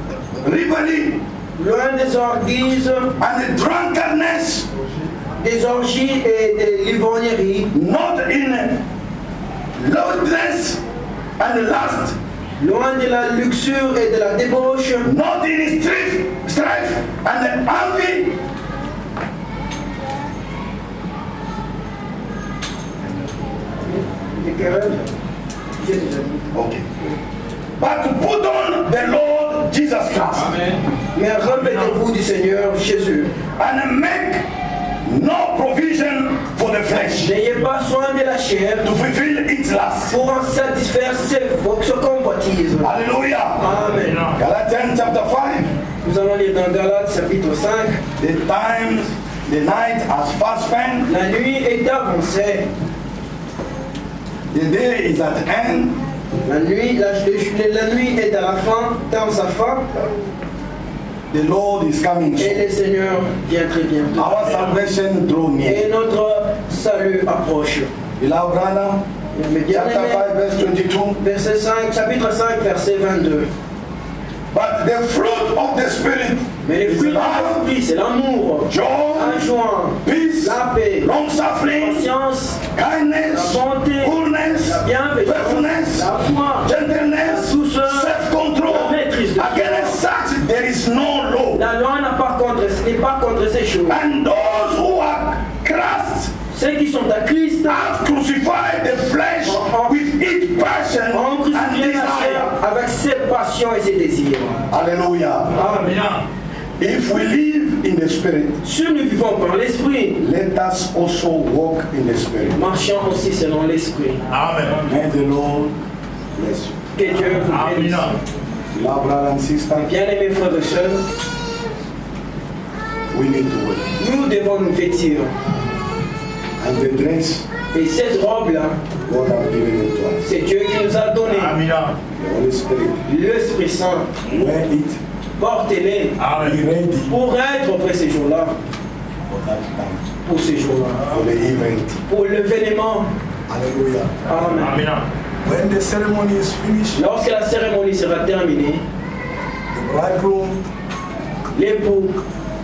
loin des orgues, and drunkenness, des orgies et des livrogneries, not in lewdness and lust, loin de la luxure et de la débauche, not in strife and envy, des querelles. J'ai déjà dit. okay, but to put on the Lord Jesus Christ. Mais revêtez-vous du Seigneur Jésus. And make no provision for the flesh N'ayez pas soin de la chair to fulfill its lust. pour en satisfaire ce convoitise. Hallelujah. Amen. Galatians chapter 5. Nous allons lire dans Galates chapitre 5. The night has fast spent. La nuit est avancée. The day is at hand. La nuit est à la fin, dans sa fin, The Lord is coming et soon. le Seigneur vient très bientôt. Our salvation draw near. Et notre salut approche. Beloved brother, Mais bien chapter aimé, 5 verse 22. verset 5, chapitre 5, verset 22. But the fruit of the Spirit Mais les is fruits de love, l'esprit, c'est l'amour, joy, la joie, peace, la paix, long suffering, patience, kindness, la bonté, goodness, la bienveillance, faithfulness, la foi, gentleness, la douceur, self-control. la maîtrise de soi. Against such there is no law. La loi n'est pas contre ces choses. And those who are Christ Ceux qui sont à Christ have crucified the flesh with its passion ont and crucifié la chair desire. avec ses passions et ses désirs. Hallelujah. Amen. If we live in the spirit, Si nous vivons par l'Esprit, let us also walk in the spirit. marchons aussi selon l'Esprit. Amen. May the Lord bless you. Que Dieu vous bénisse. Amen. Now, brother and sister, Bien-aimés frères et sœurs, we need to work. nous devons nous vêtir. And the dress, Et cette robe-là, God has given it to us. c'est Dieu qui nous a donné. Amen. The Holy Spirit. L'Esprit Saint, Wear it. portez-les Be Amen. ready pour être près ces jours-là, for that time. pour ces jours-là, For the event. pour l'événement. Hallelujah. Amen. Amen. When the ceremony is finished, Lorsque la cérémonie sera terminée, the bridegroom l'époux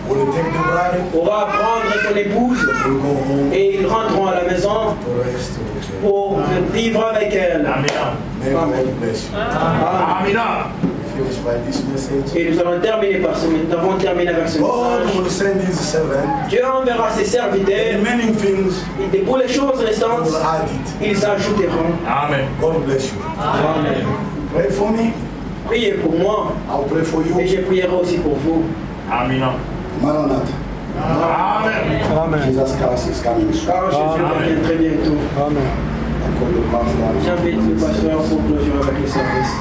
will take the bride pourra prendre son épouse and go home et ils rentreront à la maison to rest with her. pour vivre avec elle. Amen. May God bless you. Amen. Amen. We finish by this message. Et nous allons terminer par ce nous avons terminé avec ce God message. will send his servant. Dieu enverra ses The serviteurs remaining things, et pour les choses he restantes, will add it. ils ajouteront. Amen. God bless you. Amen. Pray for me. Priez pour moi I'll pray for et you. je prierai aussi pour vous. Amen. Maranatha. Amen. Jesus Christ is coming soon. Car Jésus revient très bientôt. I call the pastor. J'invite le pasteur pour clôturer avec le service.